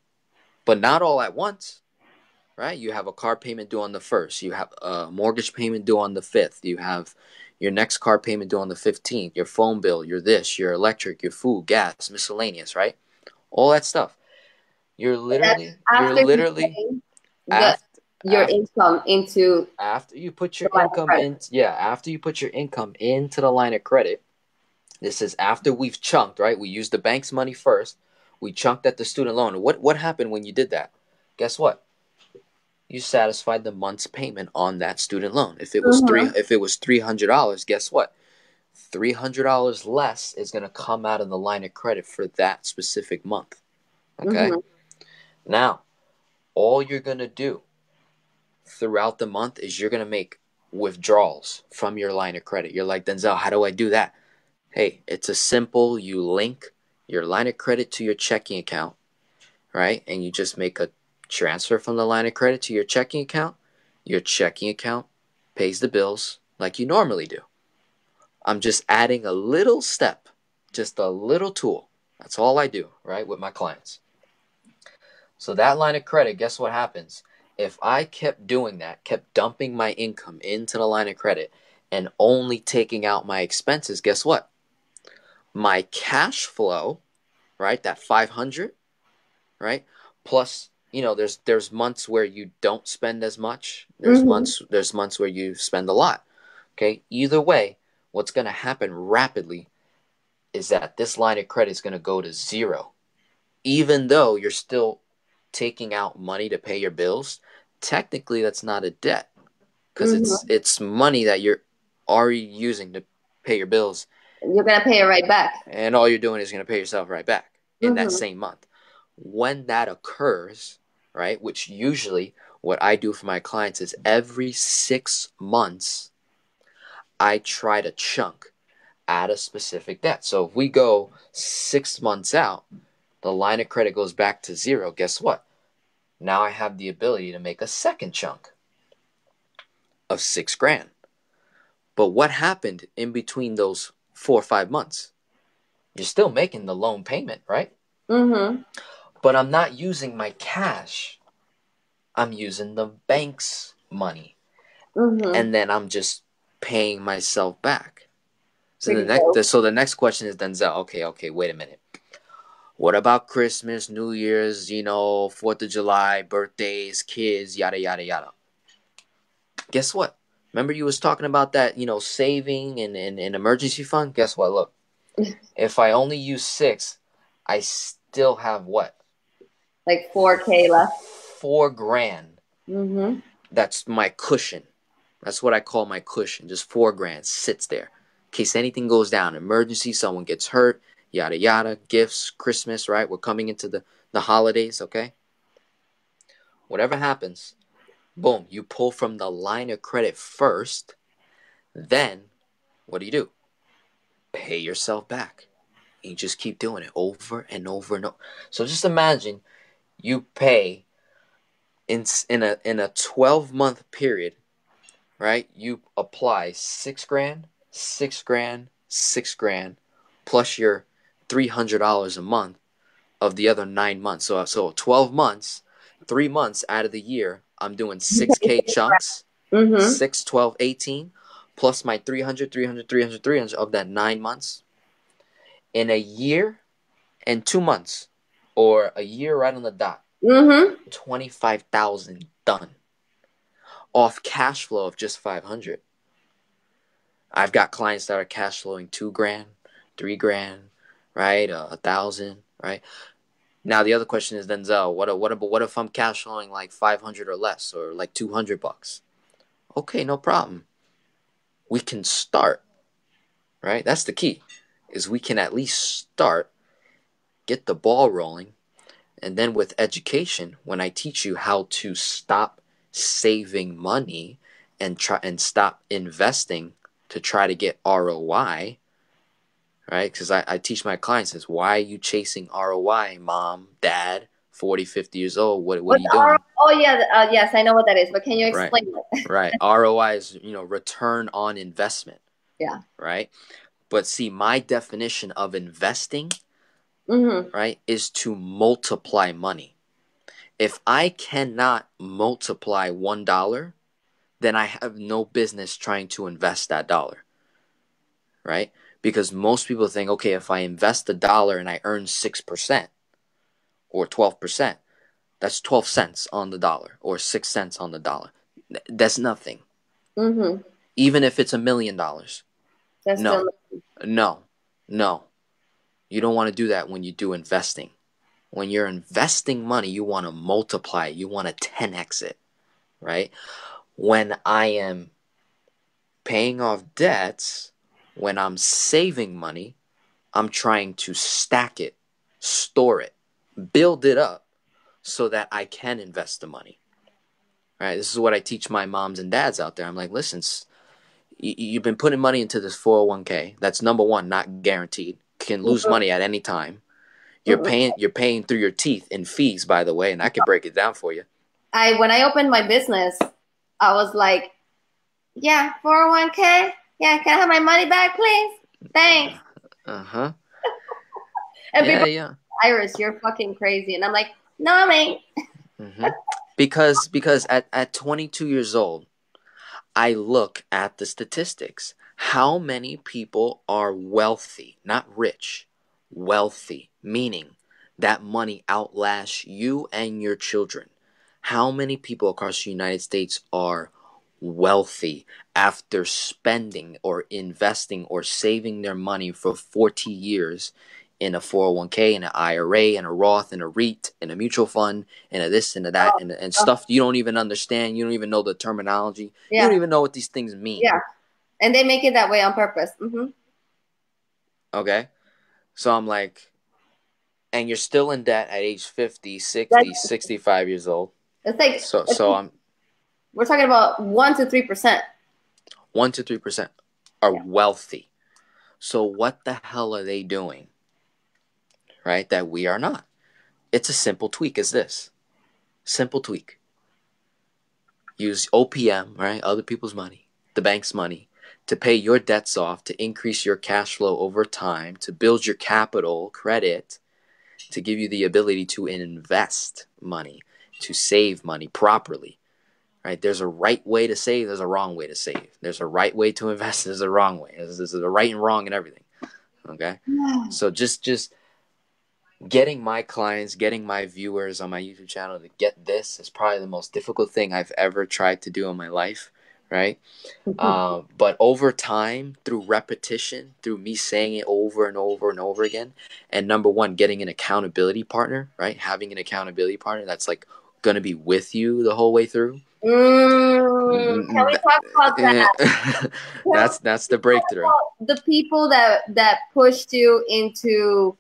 But not all at once, right? You have a car payment due on the 1st. You have a mortgage payment due on the 5th. You have your next car payment due on the 15th. Your phone bill, your this, your electric, your food, gas, miscellaneous, right? All that stuff. You're literally get your income into after you put your income in. Yeah, after you put your income into the line of credit. This is after we've chunked, right? We used the bank's money first. We chunked at the student loan. What happened when you did that? Guess what? You satisfied the month's payment on that student loan. If it was $300, guess what? $300 less is going to come out of the line of credit for that specific month. Okay? Now, all you're going to do throughout the month is you're going to make withdrawals from your line of credit. You're like, Denzel, how do I do that? Hey, it's a simple, you link your line of credit to your checking account, right? And you just make a transfer from the line of credit to your checking account. Your checking account pays the bills like you normally do. I'm just adding a little step, just a little tool. That's all I do, right, with my clients. So that line of credit, guess what happens? If I kept doing that, kept dumping my income into the line of credit and only taking out my expenses, guess what? My cash flow, right, that 500, right, plus, there's months where you don't spend as much. There's months where you spend a lot. Okay, either way, what's going to happen rapidly is that this line of credit is going to go to zero. Even though you're still taking out money to pay your bills, technically that's not a debt, because it's money that you're already using to pay your bills. You're going to pay it right back. And all you're doing is going to pay yourself right back in that same month. When that occurs, right, which usually what I do for my clients is every 6 months, I try to chunk at a specific debt. So if we go 6 months out, the line of credit goes back to zero. Guess what? Now I have the ability to make a second chunk of $6,000. But what happened in between those 4 or 5 months? You're still making the loan payment, right? Mm-hmm. But I'm not using my cash. I'm using the bank's money. Mm-hmm. And then I'm just paying myself back. So Pretty the next question is, Denzel, okay, wait a minute. What about Christmas, New Year's, 4th of July, birthdays, kids, yada, yada, yada? Guess what? Remember you was talking about that, saving and emergency fund? Guess what? Look, if I only use 6, I still have what? like 4K left. $4,000. Mm-hmm. That's my cushion. That's what I call my cushion. Just $4,000 sits there in case anything goes down. Emergency, someone gets hurt, yada yada. Gifts, Christmas, right? We're coming into the holidays, okay? Whatever happens, boom, you pull from the line of credit first. Then, what do? Pay yourself back. And you just keep doing it over and over and over. So just imagine you pay in a 12-month period, right? You apply $6,000, $6,000, $6,000, plus your $300 a month of the other 9 months. So 12 months, 3 months out of the year, I'm doing 6K chunks, Mm-hmm. 6, 12, 18, plus my 300, 300, 300, 300 of that 9 months. In a year and 2 months, or a year right on the dot, Mm-hmm. 25,000 done off cash flow of just 500. I've got clients that are cash flowing $2,000, $3,000, right? 1,000, right? Now the other question is, Denzel, what if I'm cash flowing like 500 or less, or like $200? Okay, no problem. We can start, right? That's the key, is we can at least start, get the ball rolling, and then with education, when I teach you how to stop saving money and stop investing to try to get ROI, right? Because I teach my clients this. Why are you chasing ROI, mom, dad, 40, 50 years old? What are you doing? Oh, yeah. Yes, I know what that is, but can you Right. explain it? Right. ROI is, return on investment. Yeah. Right. But see, my definition of investing, Mm-hmm. right, is to multiply money. If I cannot multiply $1, then I have no business trying to invest that dollar. Right? Because most people think, okay, if I invest $1 and I earn 6% or 12%, that's 12 cents on the dollar, or 6 cents on the dollar. That's nothing. Mm-hmm. Even if it's $1 million. That's No, still no. You don't want to do that when you do investing. When you're investing money, you want to multiply it. You want to 10x it, right? When I am paying off debts, when I'm saving money, I'm trying to stack it, store it, build it up so that I can invest the money. Right? This is what I teach my moms and dads out there. I'm like, listen, you've been putting money into this 401k. That's number one, not guaranteed. Can lose money at any time. You're paying through your teeth in fees, by the way, and I can break it down for you. When I opened my business, I was like, yeah, 401k. Yeah, can I have my money back, please? Thanks. Uh-huh. And people, Iris, you're fucking crazy. And I'm like, no, I ain't. Mm-hmm. Because at 22 years old, I look at the statistics. How many people are wealthy, not rich, wealthy, meaning that money outlasts you and your children? How many people across the United States are wealthy after spending or investing or saving their money for 40 years in a 401k, in an IRA, in a Roth, in a REIT, in a mutual fund, in a this and a that, and stuff you don't even understand. You don't even know the terminology. Yeah. You don't even know what these things mean. Yeah. And they make it that way on purpose. Mm-hmm. Okay. So I'm like, and you're still in debt at age 50, 60, 65 years old. It's like, we're talking about 1 to 3%. 1 to 3% are wealthy. So what the hell are they doing, right, that we are not? It's a simple tweak as this. Simple tweak. Use OPM, right, other people's money, the bank's money, to pay your debts off, to increase your cash flow over time, to build your capital, credit, to give you the ability to invest money, to save money properly, right? There's a right way to save, there's a wrong way to save. There's a right way to invest, there's a wrong way. There's a right and wrong and everything, okay? So just getting my clients, getting my viewers on my YouTube channel to get this is probably the most difficult thing I've ever tried to do in my life, right? But over time, through repetition, through me saying it over and over and over again, and number one, getting an accountability partner, right? Having an accountability partner that's like going to be with you the whole way through. Can we talk about that? That's the breakthrough. The people that pushed you into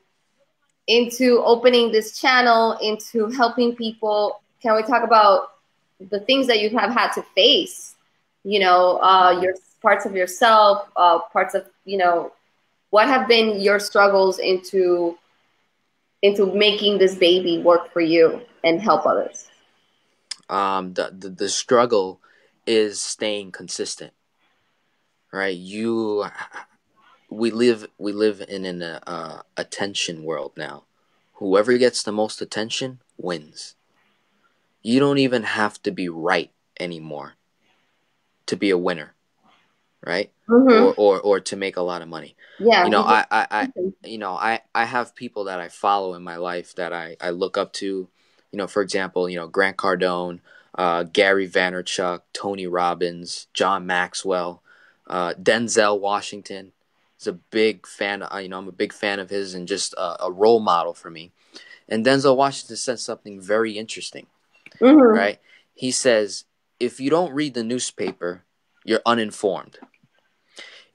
opening this channel, into helping people. Can we talk about the things that you have had to face? You know, your parts of yourself, parts of, you know, what have been your struggles into making this baby work for you and help others? The struggle is staying consistent, right? We live in an attention world now. Whoever gets the most attention wins. You don't even have to be right anymore to be a winner, right? Or to make a lot of money. Yeah. You know, I have people that I follow in my life that I look up to. You know, for example, you know, Grant Cardone, Gary Vaynerchuk, Tony Robbins, John Maxwell, Denzel Washington. Is a big fan. You know, I'm a big fan of his and just a role model for me. And Denzel Washington said something very interesting, right? He says, if you don't read the newspaper, you're uninformed.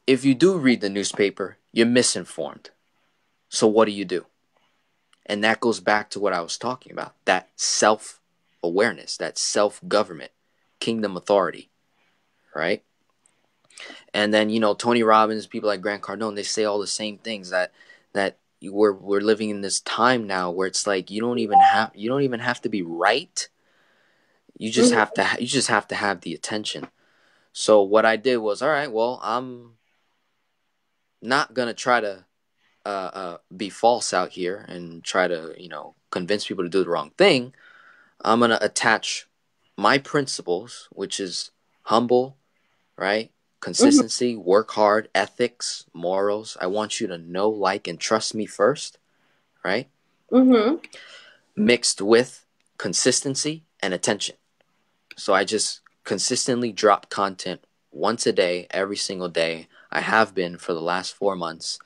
If you do read the newspaper, you're misinformed. So what do? And that goes back to what I was talking about, that self-awareness, that self-government, kingdom authority, right? And then, you know, Tony Robbins, people like Grant Cardone, they say all the same things, that we're living in this time now where it's like you don't even have to be right. You just have to have the attention. So what I did was, all right, well, I'm not gonna try to be false out here and try to, you know, convince people to do the wrong thing. I'm gonna attach my principles, which is humble, right? Consistency, work hard, ethics, morals. I want you to know, like, and trust me first, right? Mixed with consistency and attention. So I just consistently drop content once a day, every single day. I have been for the last 4 months,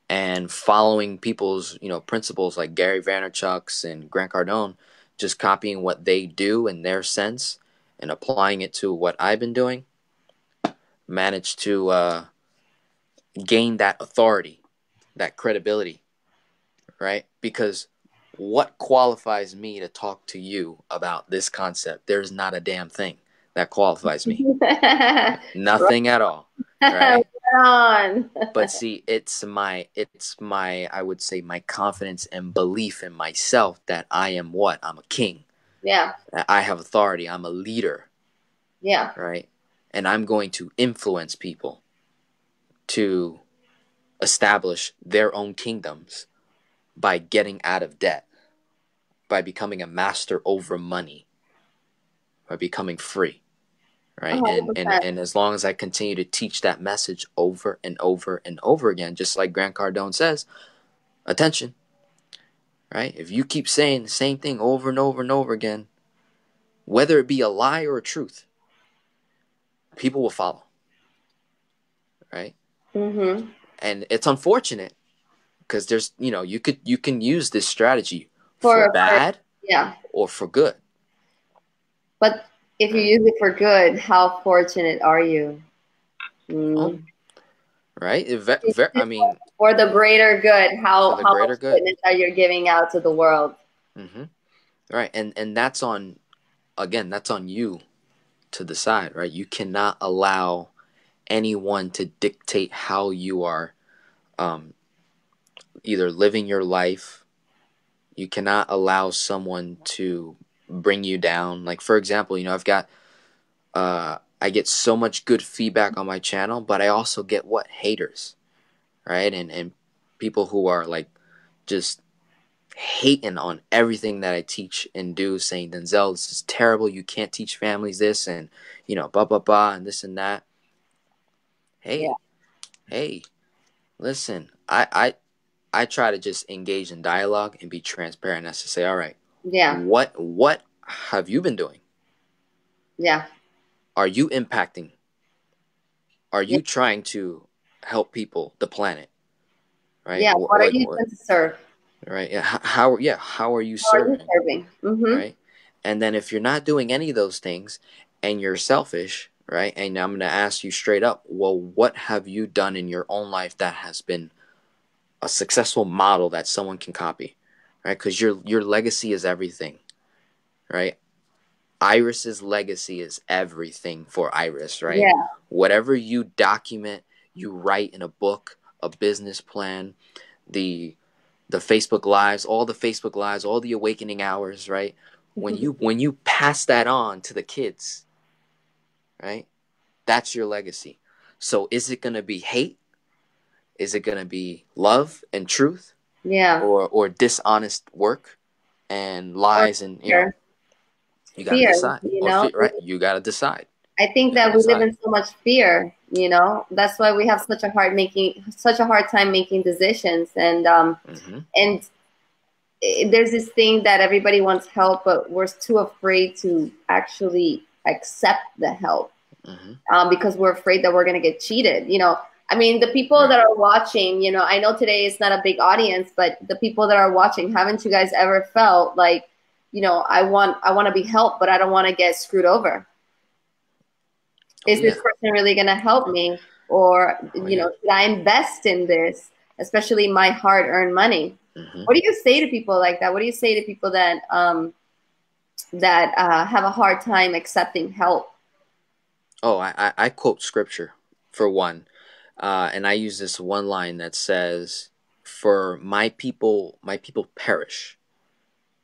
and following people's, you know, principles like Gary Vaynerchuk's and Grant Cardone, just copying what they do in their sense and applying it to what I've been doing, managed to gain that authority, that credibility, right? Because what qualifies me to talk to you about this concept? There's not a damn thing that qualifies me. Nothing at all, right? But see, it's my I would say my confidence and belief in myself that I am what? I'm a king. Yeah. I have authority. I'm a leader. Yeah. Right? And I'm going to influence people to establish their own kingdoms by getting out of debt, by becoming a master over money, by becoming free. Right? And as long as I continue to teach that message over and over and over again, just like Grant Cardone says, attention. Right? If you keep saying the same thing over and over and over again, whether it be a lie or a truth, people will follow. Right? And it's unfortunate because there's, you know, you can use this strategy for bad, or for good. But if you use it for good, how fortunate are you? Oh, right? I mean, for the greater good, how much goodness that you're giving out to the world. Right, and that's on, again, that's on you to decide, right? You cannot allow anyone to dictate how you are either living your life. You cannot allow someone to bring you down. Like, for example, I've got I get so much good feedback on my channel, but I also get haters, right? And people who are like just hating on everything that I teach and do, saying, Denzel, this is terrible. You can't teach families this, and blah blah blah, and this and that. Hey, hey, listen, I try to just engage in dialogue and be transparent as to say, all right, what have you been doing? Yeah. Are you impacting? Are you trying to help people, the planet? Right? Yeah. What are you going to serve? Right. Yeah. How are you serving? Mm-hmm. Right. And then if you're not doing any of those things and you're selfish, right? And I'm going to ask you straight up, well, what have you done in your own life that has been a successful model that someone can copy? Right? Because your legacy is everything. Right? Iris's legacy is everything for Iris, right? Yeah. Whatever you document, you write in a book, a business plan, the Facebook lives, all the awakening hours, right? When you pass that on to the kids, right? That's your legacy. So is it going to be hate? Is it going to be love and truth? Yeah. Or dishonest work and lies, and you got to decide. Fear, right? You got to decide. I think that we live in so much fear, that's why we have such a hard time making decisions. And and there's this thing that everybody wants help, but we're too afraid to actually accept the help, because we're afraid that we're going to get cheated. I mean, the people that are watching, I know today is not a big audience, but the people that are watching, haven't you guys ever felt like, I want to be helped, but I don't want to get screwed over? Is this person really going to help me? Or, should I invest in this, especially my hard-earned money? What do you say to people like that? What do you say to people that have a hard time accepting help? Oh, I quote scripture for one. And I use this one line that says, for my people perish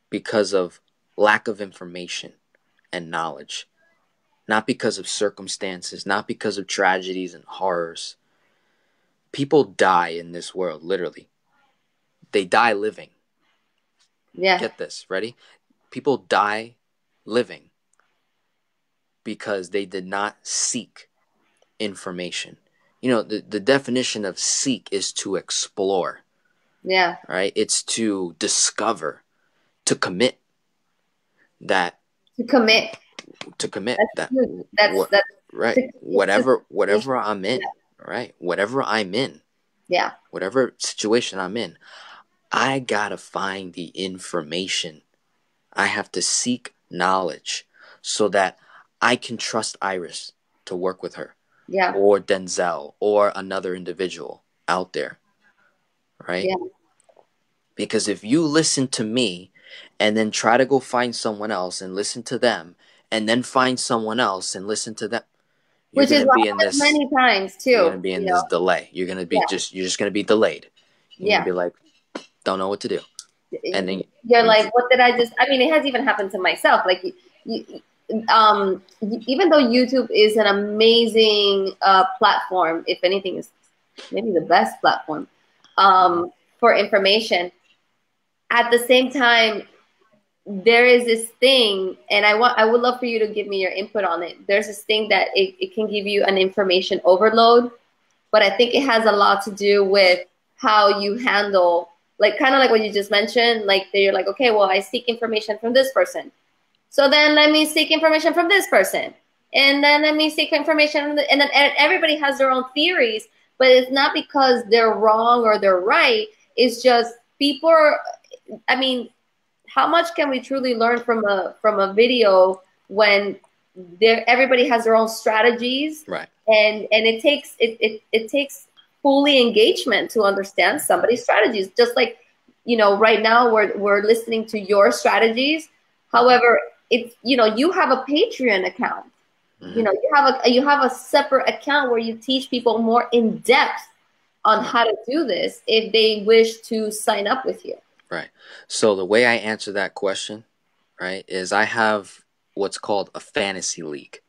because of lack of information and knowledge. Not because of circumstances, not because of tragedies and horrors. People die in this world, literally. They die living. Yeah. Get this, ready? People die living because they did not seek information. The definition of seek is to explore. Yeah. Right? It's to discover, to commit. To commit. That's right. Whatever I'm in, right? Whatever I'm in. Yeah. Whatever situation I'm in, I gotta find the information. I have to seek knowledge so that I can trust Iris to work with her. Yeah. Or Denzel or another individual out there. Right? Yeah. Because if you listen to me and then try to go find someone else and listen to them and then find someone else and listen to them, which is what happens many times too. You're gonna be in this delay. You're gonna be you're just gonna be delayed. You're gonna be like, don't know what to do. And then you're like, what did I just? I mean, it has even happened to myself. Like, even though YouTube is an amazing platform, if anything, is maybe the best platform for information. At the same time, there is this thing, and I would love for you to give me your input on it. There's this thing that it can give you an information overload, but I think it has a lot to do with how you handle, like, kind of like what you just mentioned, like you're like, okay, well, I seek information from this person. So then let me seek information from this person. And then let me seek information. And then everybody has their own theories, but it's not because they're wrong or they're right. It's just people are, I mean, how much can we truly learn from a video when everybody has their own strategies, right? And it takes fully engagement to understand somebody's strategies. Just like, right now we're listening to your strategies. However, it's, you have a Patreon account. Mm-hmm. You have a separate account where you teach people more in depth on how to do this if they wish to sign up with you? Right. So the way I answer that question, right, is I have what's called a fantasy league,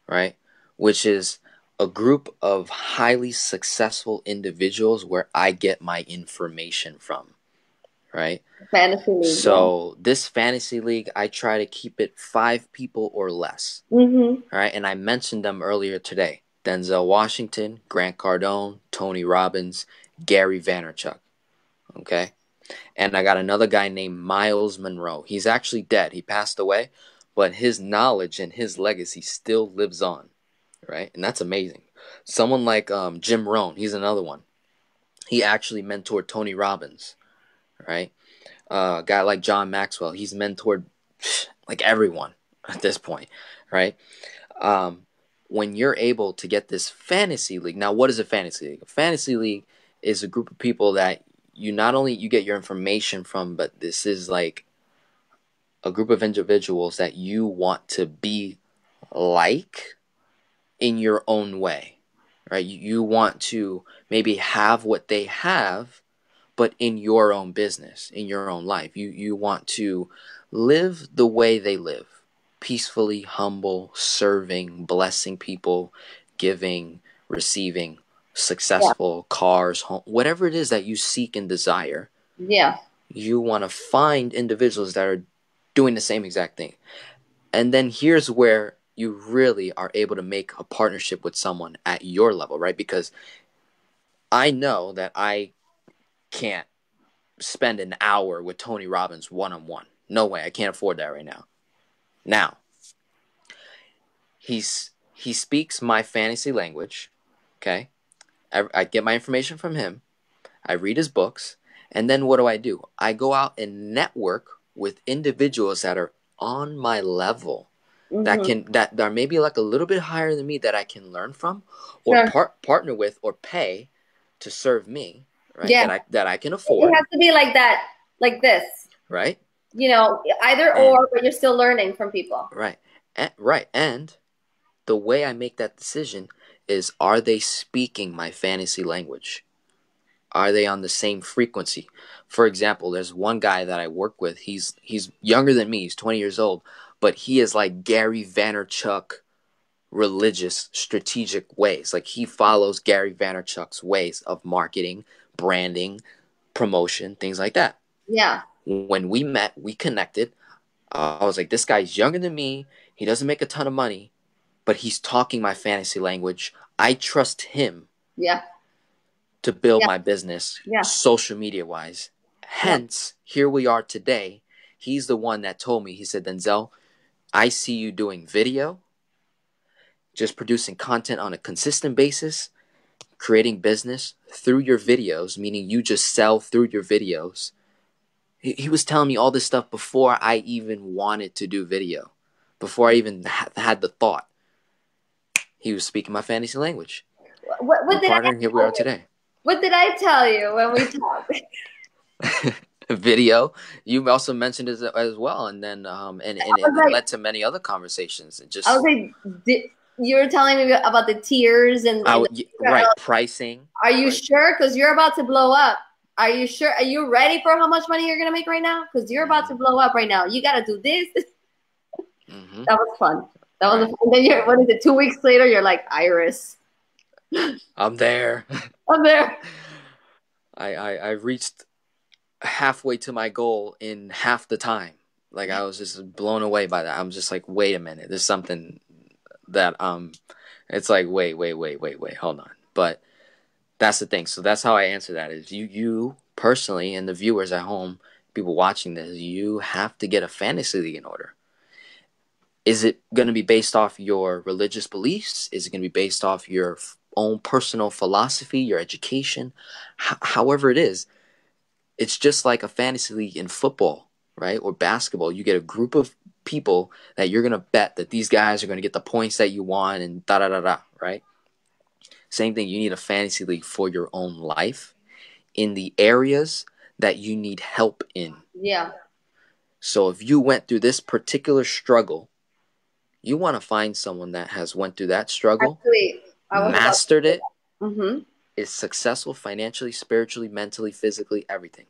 right, which is a group of highly successful individuals where I get my information from, right? Fantasy league. So this fantasy league, I try to keep it 5 people or less, right? And I mentioned them earlier today: Denzel Washington, Grant Cardone, Tony Robbins, Gary Vaynerchuk. Okay. And I got another guy named Miles Monroe. He's actually dead. He passed away, but his knowledge and his legacy still lives on, right? And that's amazing. Someone like Jim Rohn, he's another one. He actually mentored Tony Robbins, right? A guy like John Maxwell, he's mentored like everyone at this point, right? When you're able to get this fantasy league, now what is a fantasy league? A fantasy league is a group of people that you not only you get your information from, but this is like a group of individuals that you want to be like in your own way, right? You want to maybe have what they have, but in your own business, in your own life. You want to live the way they live, peacefully, humble, serving, blessing people, giving, receiving, successful, cars, home, whatever it is that you seek and desire. Yeah. You want to find individuals that are doing the same exact thing. And then here's where you really are able to make a partnership with someone at your level, right? Because I know that I can't spend an hour with Tony Robbins one-on-one. No way. I can't afford that right now. Now, he speaks my fantasy language, okay? I get my information from him. I read his books. And then what do? I go out and network with individuals that are on my level, that are maybe like a little bit higher than me, that I can learn from, or partner with, or pay to serve me, right? Yeah. That I can afford. It has to be like that, like this, right? You know, either or, but you're still learning from people, right? And the way I make that decision is: are they speaking my fantasy language? Are they on the same frequency? For example, there's one guy that I work with. He's younger than me. He's 20 years old, but he is like Gary Vaynerchuk, religious, strategic ways. Like, he follows Gary Vaynerchuk's ways of marketing, branding, promotion, things like that. Yeah. When we met, we connected. I was like, this guy's younger than me. He doesn't make a ton of money, but he's talking my fantasy language. I trust him. Yeah. To build my business, social media wise. Hence, here we are today. He's the one that told me, he said, Denzel, I see you doing video, just producing content on a consistent basis, creating business through your videos, meaning you just sell through your videos. He was telling me all this stuff before I even wanted to do video, before I even had the thought. He was speaking my fantasy language. What did partner, here we are today. What did I tell you when we talked? Video. You also mentioned it as well, and then it led to many other conversations. I was like, you were telling me about the tiers and pricing. Are you sure? Because you're about to blow up. Are you sure? Are you ready for how much money you're gonna make right now? Because you're about to blow up right now. You got to do this. That was fun. That was fun. And then what is it? 2 weeks later, you're like, Iris. I'm there. I'm there. I reached halfway to my goal in half the time. Like, I was just blown away by that. I'm just like, wait a minute. There's something that it's like, wait, hold on. But that's the thing. So that's how I answer that, is you personally, and the viewers at home, people watching this, you have to get a fantasy league in order. Is it going to be based off your religious beliefs? Is it going to be based off your own personal philosophy, your education? However it is, it's just like a fantasy league in football, right? Or basketball. You get a group of people that you're going to bet that these guys are going to get the points that you want, and da-da-da-da, right? Same thing, you need a fantasy league for your own life in the areas that you need help in. Yeah. So if you went through this particular struggle, you want to find someone that has went through that struggle, mastered it, is successful financially, spiritually, mentally, physically, everything,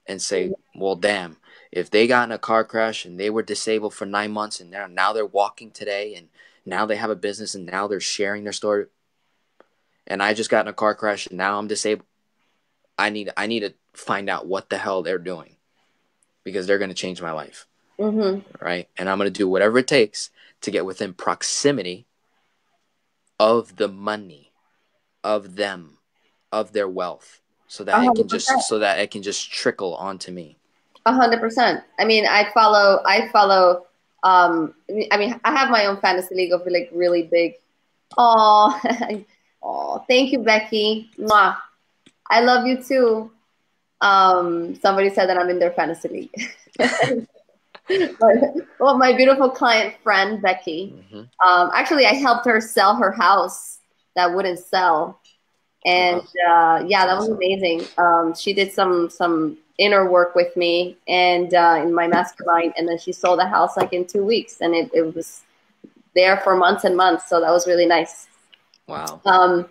and say, well, damn, if they got in a car crash and they were disabled for 9 months and now they're walking today and now they have a business and now they're sharing their story, and I just got in a car crash and now I'm disabled, I need to find out what the hell they're doing, because they're going to change my life. Right? And I'm going to do whatever it takes to get within proximity of the money, of them, of their wealth, so that it can 100%. just trickle onto me. 100%. I mean, I follow, I mean, I have my own fantasy league of like really big. Oh, oh, thank you, Becky. Mwah. I love you too. Somebody said that I'm in their fantasy league. Well, my beautiful client friend, Becky, actually, I helped her sell her house that wouldn't sell. And yeah, that was amazing. She did some inner work with me and in my mastermind, and then she sold the house like in 2 weeks, and it was there for months and months. So that was really nice. Wow.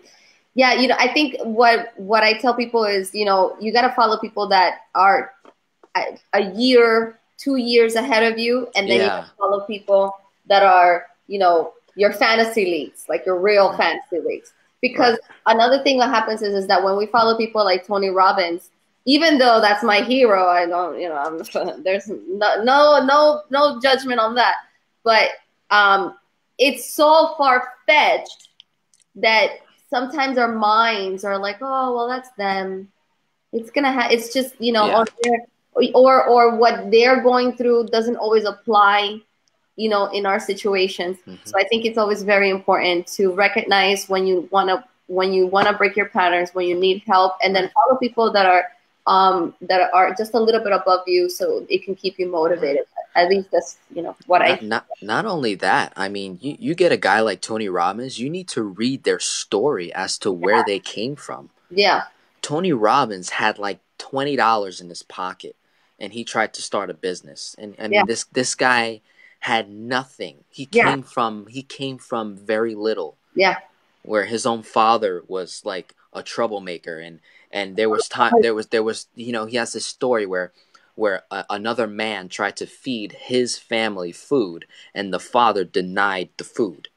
Yeah, you know, I think what I tell people is, you know, you got to follow people that are a year, 2 years ahead of you, and then you gotta follow people that are, you know, your fantasy leagues, like your real fantasy leagues. Because another thing that happens is that when we follow people like Tony Robbins, even though that's my hero, I don't, you know, there's no judgment on that, but it's so far fetched that sometimes our minds are like, oh, well, that's them. It's gonna it's just, you know, or what they're going through doesn't always apply, you know, in our situations. So I think it's always very important to recognize when you wanna break your patterns, when you need help, and then follow people that are just a little bit above you, so it can keep you motivated. At least that's, you know, what not only that, I mean, you get a guy like Tony Robbins, you need to read their story as to where they came from. Yeah. Tony Robbins had like $20 in his pocket, and he tried to start a business. And I mean, this guy had nothing. He came from very little. Yeah. Where his own father was like a troublemaker, and there was you know, he has this story where another man tried to feed his family food, and the father denied the food.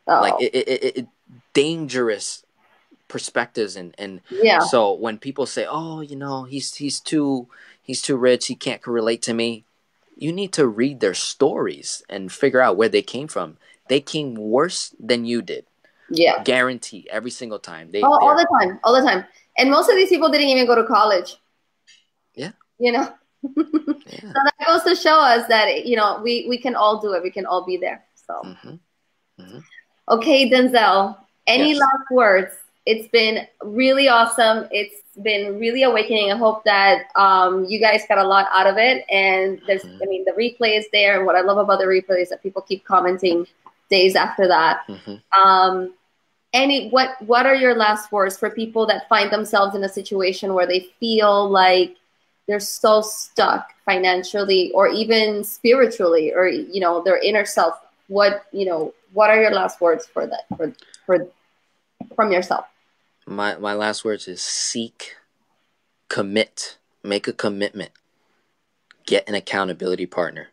Like it dangerous perspectives, and so when people say, oh, you know, he's too rich, he can't relate to me, you need to read their stories and figure out where they came from. They came worse than you did. Yeah. Guarantee every single time. All the time. And most of these people didn't even go to college. Yeah. You know? So that goes to show us that, you know, we can all do it. We can all be there. So. Okay, Denzel, any last words? It's been really awesome. It's been really awakening. I hope that you guys got a lot out of it. And there's, I mean, the replay is there. And what I love about the replay is that people keep commenting days after that. What are your last words for people that find themselves in a situation where they feel like they're so stuck financially or even spiritually, or, you know, their inner self? What are your last words for that, from yourself? My last words is seek, commit, make a commitment, get an accountability partner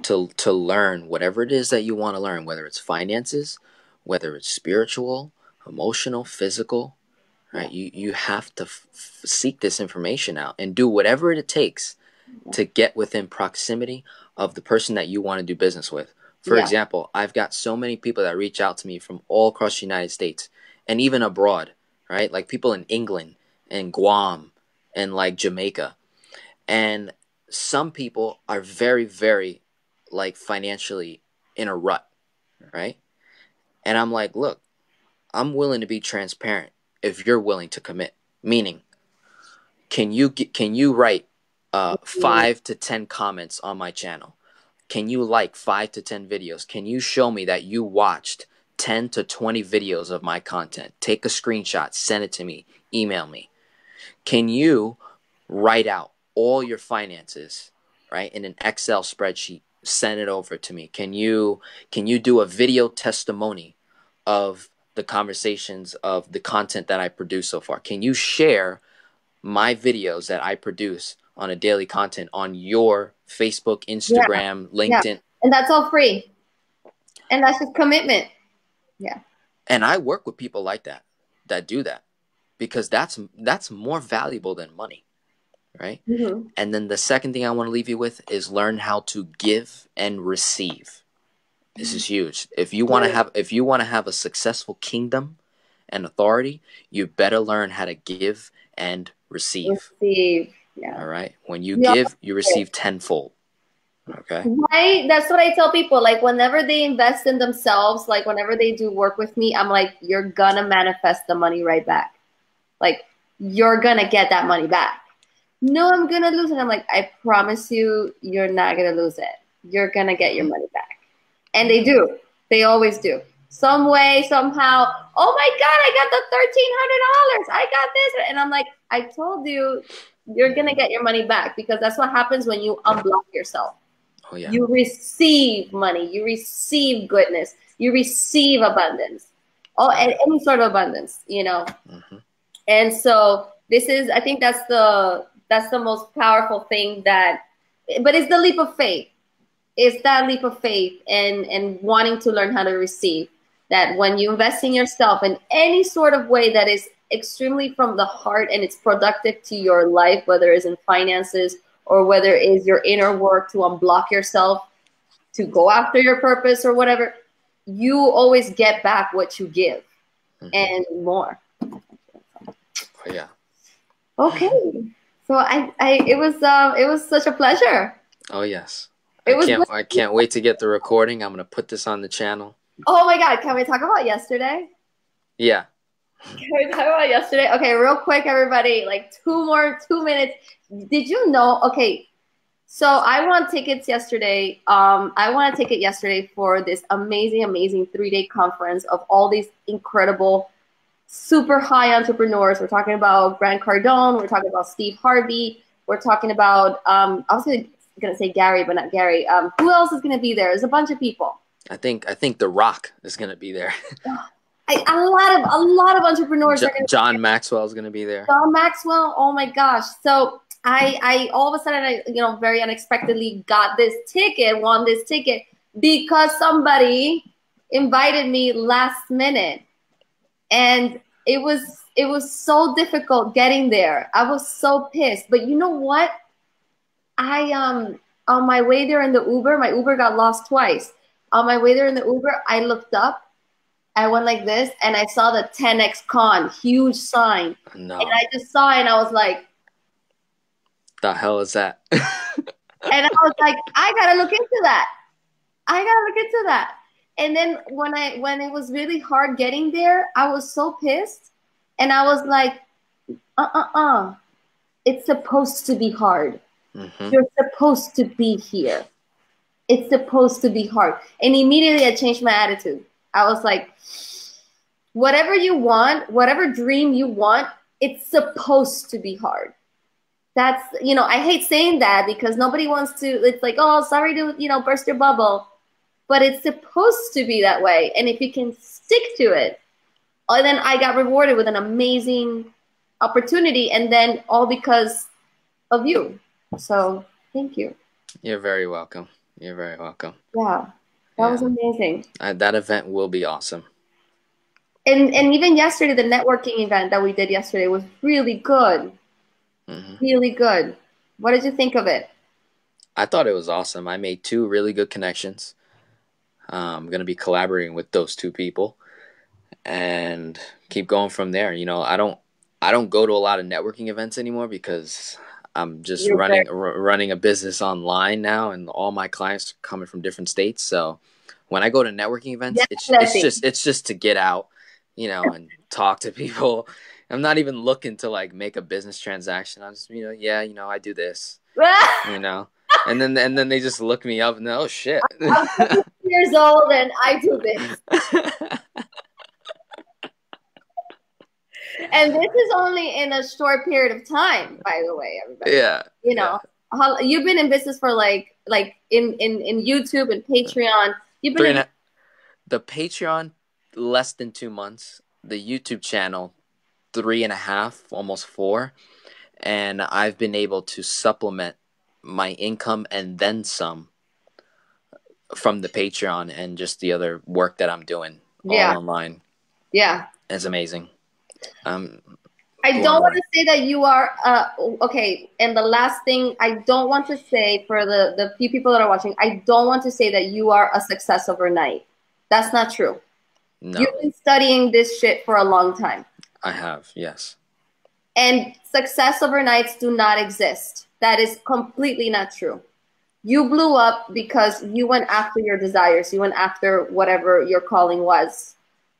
to learn whatever it is that you want to learn, whether it's finances, whether it's spiritual, emotional, physical, right? You have to seek this information out and do whatever it takes to get within proximity of the person that you want to do business with. For example, I've got so many people that reach out to me from all across the United States and even abroad, right? Like people in England and Guam and like Jamaica. And some people are very, very like financially in a rut, right? And I'm like, look, I'm willing to be transparent if you're willing to commit. Meaning, can you write 5 to 10 comments on my channel? Can you like 5 to 10 videos? Can you show me that you watched 10 to 20 videos of my content? Take a screenshot, send it to me, email me. Can you write out all your finances, right, in an Excel spreadsheet, send it over to me? Can you do a video testimony of the conversations of the content that I produce so far? Can you share my videos that I produce on a daily content on your Facebook, Instagram, LinkedIn? And that's all free. And that's just commitment. Yeah. And I work with people like that do that, because that's more valuable than money, right? Mm-hmm. And then the second thing I want to leave you with is learn how to give and receive. This is huge. If you want to have a successful kingdom and authority, you better learn how to give and receive. Yeah. All right. When you give, you receive tenfold. Okay. Right. That's what I tell people. Like, whenever they invest in themselves, like whenever they do work with me, I'm like, you're gonna manifest the money right back. Like, you're gonna get that money back. No, I'm gonna lose it. I'm like, I promise you, you're not gonna lose it. You're gonna get your money back. And they do. They always do. Some way, somehow. Oh my God, I got the $1,300. I got this. And I'm like, I told you, you're gonna get your money back, because that's what happens when you unblock yourself. Oh, yeah. You receive money. You receive goodness. You receive abundance. Oh, and any sort of abundance, you know. Mm-hmm. And so this is, I think that's the most powerful thing but it's the leap of faith. It's that leap of faith and wanting to learn how to receive. That when you invest in yourself in any sort of way that is extremely from the heart and it's productive to your life, whether it's in finances or whether it is your inner work to unblock yourself, to go after your purpose or whatever, you always get back what you give. Mm-hmm. And more. Oh, yeah. Okay. So it was such a pleasure. Oh, yes. I can't wait to get the recording. I'm going to put this on the channel. Oh my God. Can we talk about yesterday? Yeah. Can we talk about yesterday? Okay, real quick, everybody, like 2 minutes. Did you know? Okay, so I won tickets yesterday. I won a ticket yesterday for this amazing 3-day conference of all these incredible, super high entrepreneurs. We're talking about Grant Cardone. We're talking about Steve Harvey. We're talking about, I was going to say Gary, but not Gary. Who else is going to be there? There's a bunch of people. I think The Rock is going to be there. A lot of entrepreneurs are going to John Maxwell is going to be there. John Maxwell, oh my gosh. So I all of a sudden, I very unexpectedly won this ticket because somebody invited me last minute. And it was so difficult getting there. I was so pissed. But you know what? On my way there in the Uber, my Uber got lost twice. On my way there in the Uber, I looked up. I went like this, and I saw the 10X Con, huge sign. No. And I just saw it, and I was like, the hell is that? And I was like, I got to look into that. And then when it was really hard getting there, I was so pissed. And I was like, it's supposed to be hard. Mm-hmm. You're supposed to be here. It's supposed to be hard. And immediately I changed my attitude. I was like, whatever you want, whatever dream you want, it's supposed to be hard. That's, I hate saying that because nobody wants to, it's like, oh, sorry to, burst your bubble. But it's supposed to be that way. And if you can stick to it, then I got rewarded with an amazing opportunity. And then all because of you. So thank you. You're very welcome. You're very welcome. Yeah. That was amazing. That event will be awesome. And even yesterday, the networking event that we did yesterday was really good. Mm-hmm. Really good. What did you think of it? I thought it was awesome. I made 2 really good connections. I'm going to be collaborating with those 2 people and keep going from there. I don't go to a lot of networking events anymore because I'm just running a business online now, and all my clients are coming from different states. So when I go to networking events, it's just to get out, and talk to people. I'm not even looking to like make a business transaction. I'm just, I do this, and then they just look me up and oh shit. I'm 30 years old and I do this. And this is only in a short period of time, by the way, everybody. Yeah. You've been in business for like in YouTube and Patreon. You've been the Patreon less than 2 months. The YouTube channel, 3.5, almost 4. And I've been able to supplement my income and then some from the Patreon and just the other work that I'm doing all online. Yeah. It's amazing. I don't want to say that you are okay. And the last thing, I don't want to say for the few people that are watching, I don't want to say that you are a success overnight. That's not true. No. You've been studying this shit for a long time. I have, yes. And success overnights do not exist. That is completely not true. You blew up because you went after your desires. You went after whatever your calling was.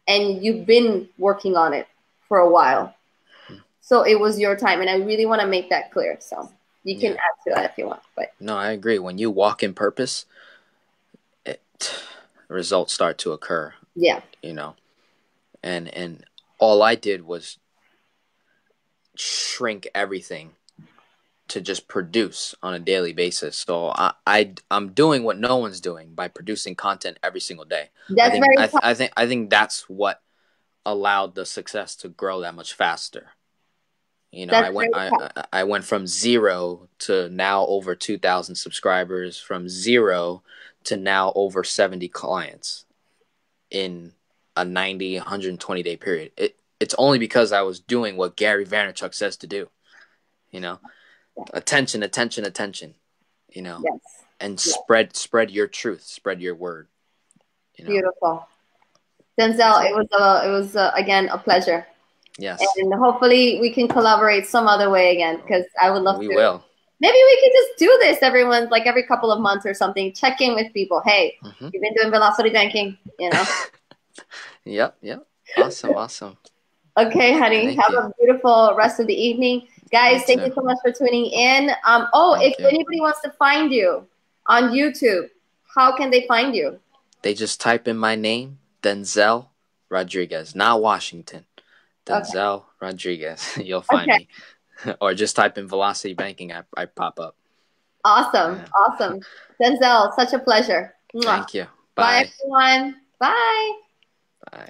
And you've been working on it for a while. So it was your time, and I really want to make that clear. So you can add to that if you want. But no, I agree. When you walk in purpose, results start to occur. Yeah. You know, and all I did was shrink everything to just produce on a daily basis. So I'm doing what no one's doing by producing content every single day. I think that's what allowed the success to grow that much faster. You know, I went from 0 to now over 2,000 subscribers, from 0 to now over 70 clients in a 90, 120 day period. It's only because I was doing what Gary Vaynerchuk says to do. You know, attention, attention, attention. You know, and spread your truth, spread your word. You know? Beautiful, Denzel. It was again a pleasure. Yes. And hopefully we can collaborate some other way again, because I would love to. We will. Maybe we can just do this every couple of months or something. Check in with people. Hey, you've been doing velocity banking, you know? Yep. Awesome. Okay, honey. Have a beautiful rest of the evening. Guys, thank you so much for tuning in. If anybody wants to find you on YouTube, how can they find you? They just type in my name, Denzel Rodriguez, not Washington. Denzel Rodriguez. You'll find me. Or just type in Velocity Banking. I pop up. Awesome. Denzel, such a pleasure. Thank you. Bye everyone. Bye. Bye.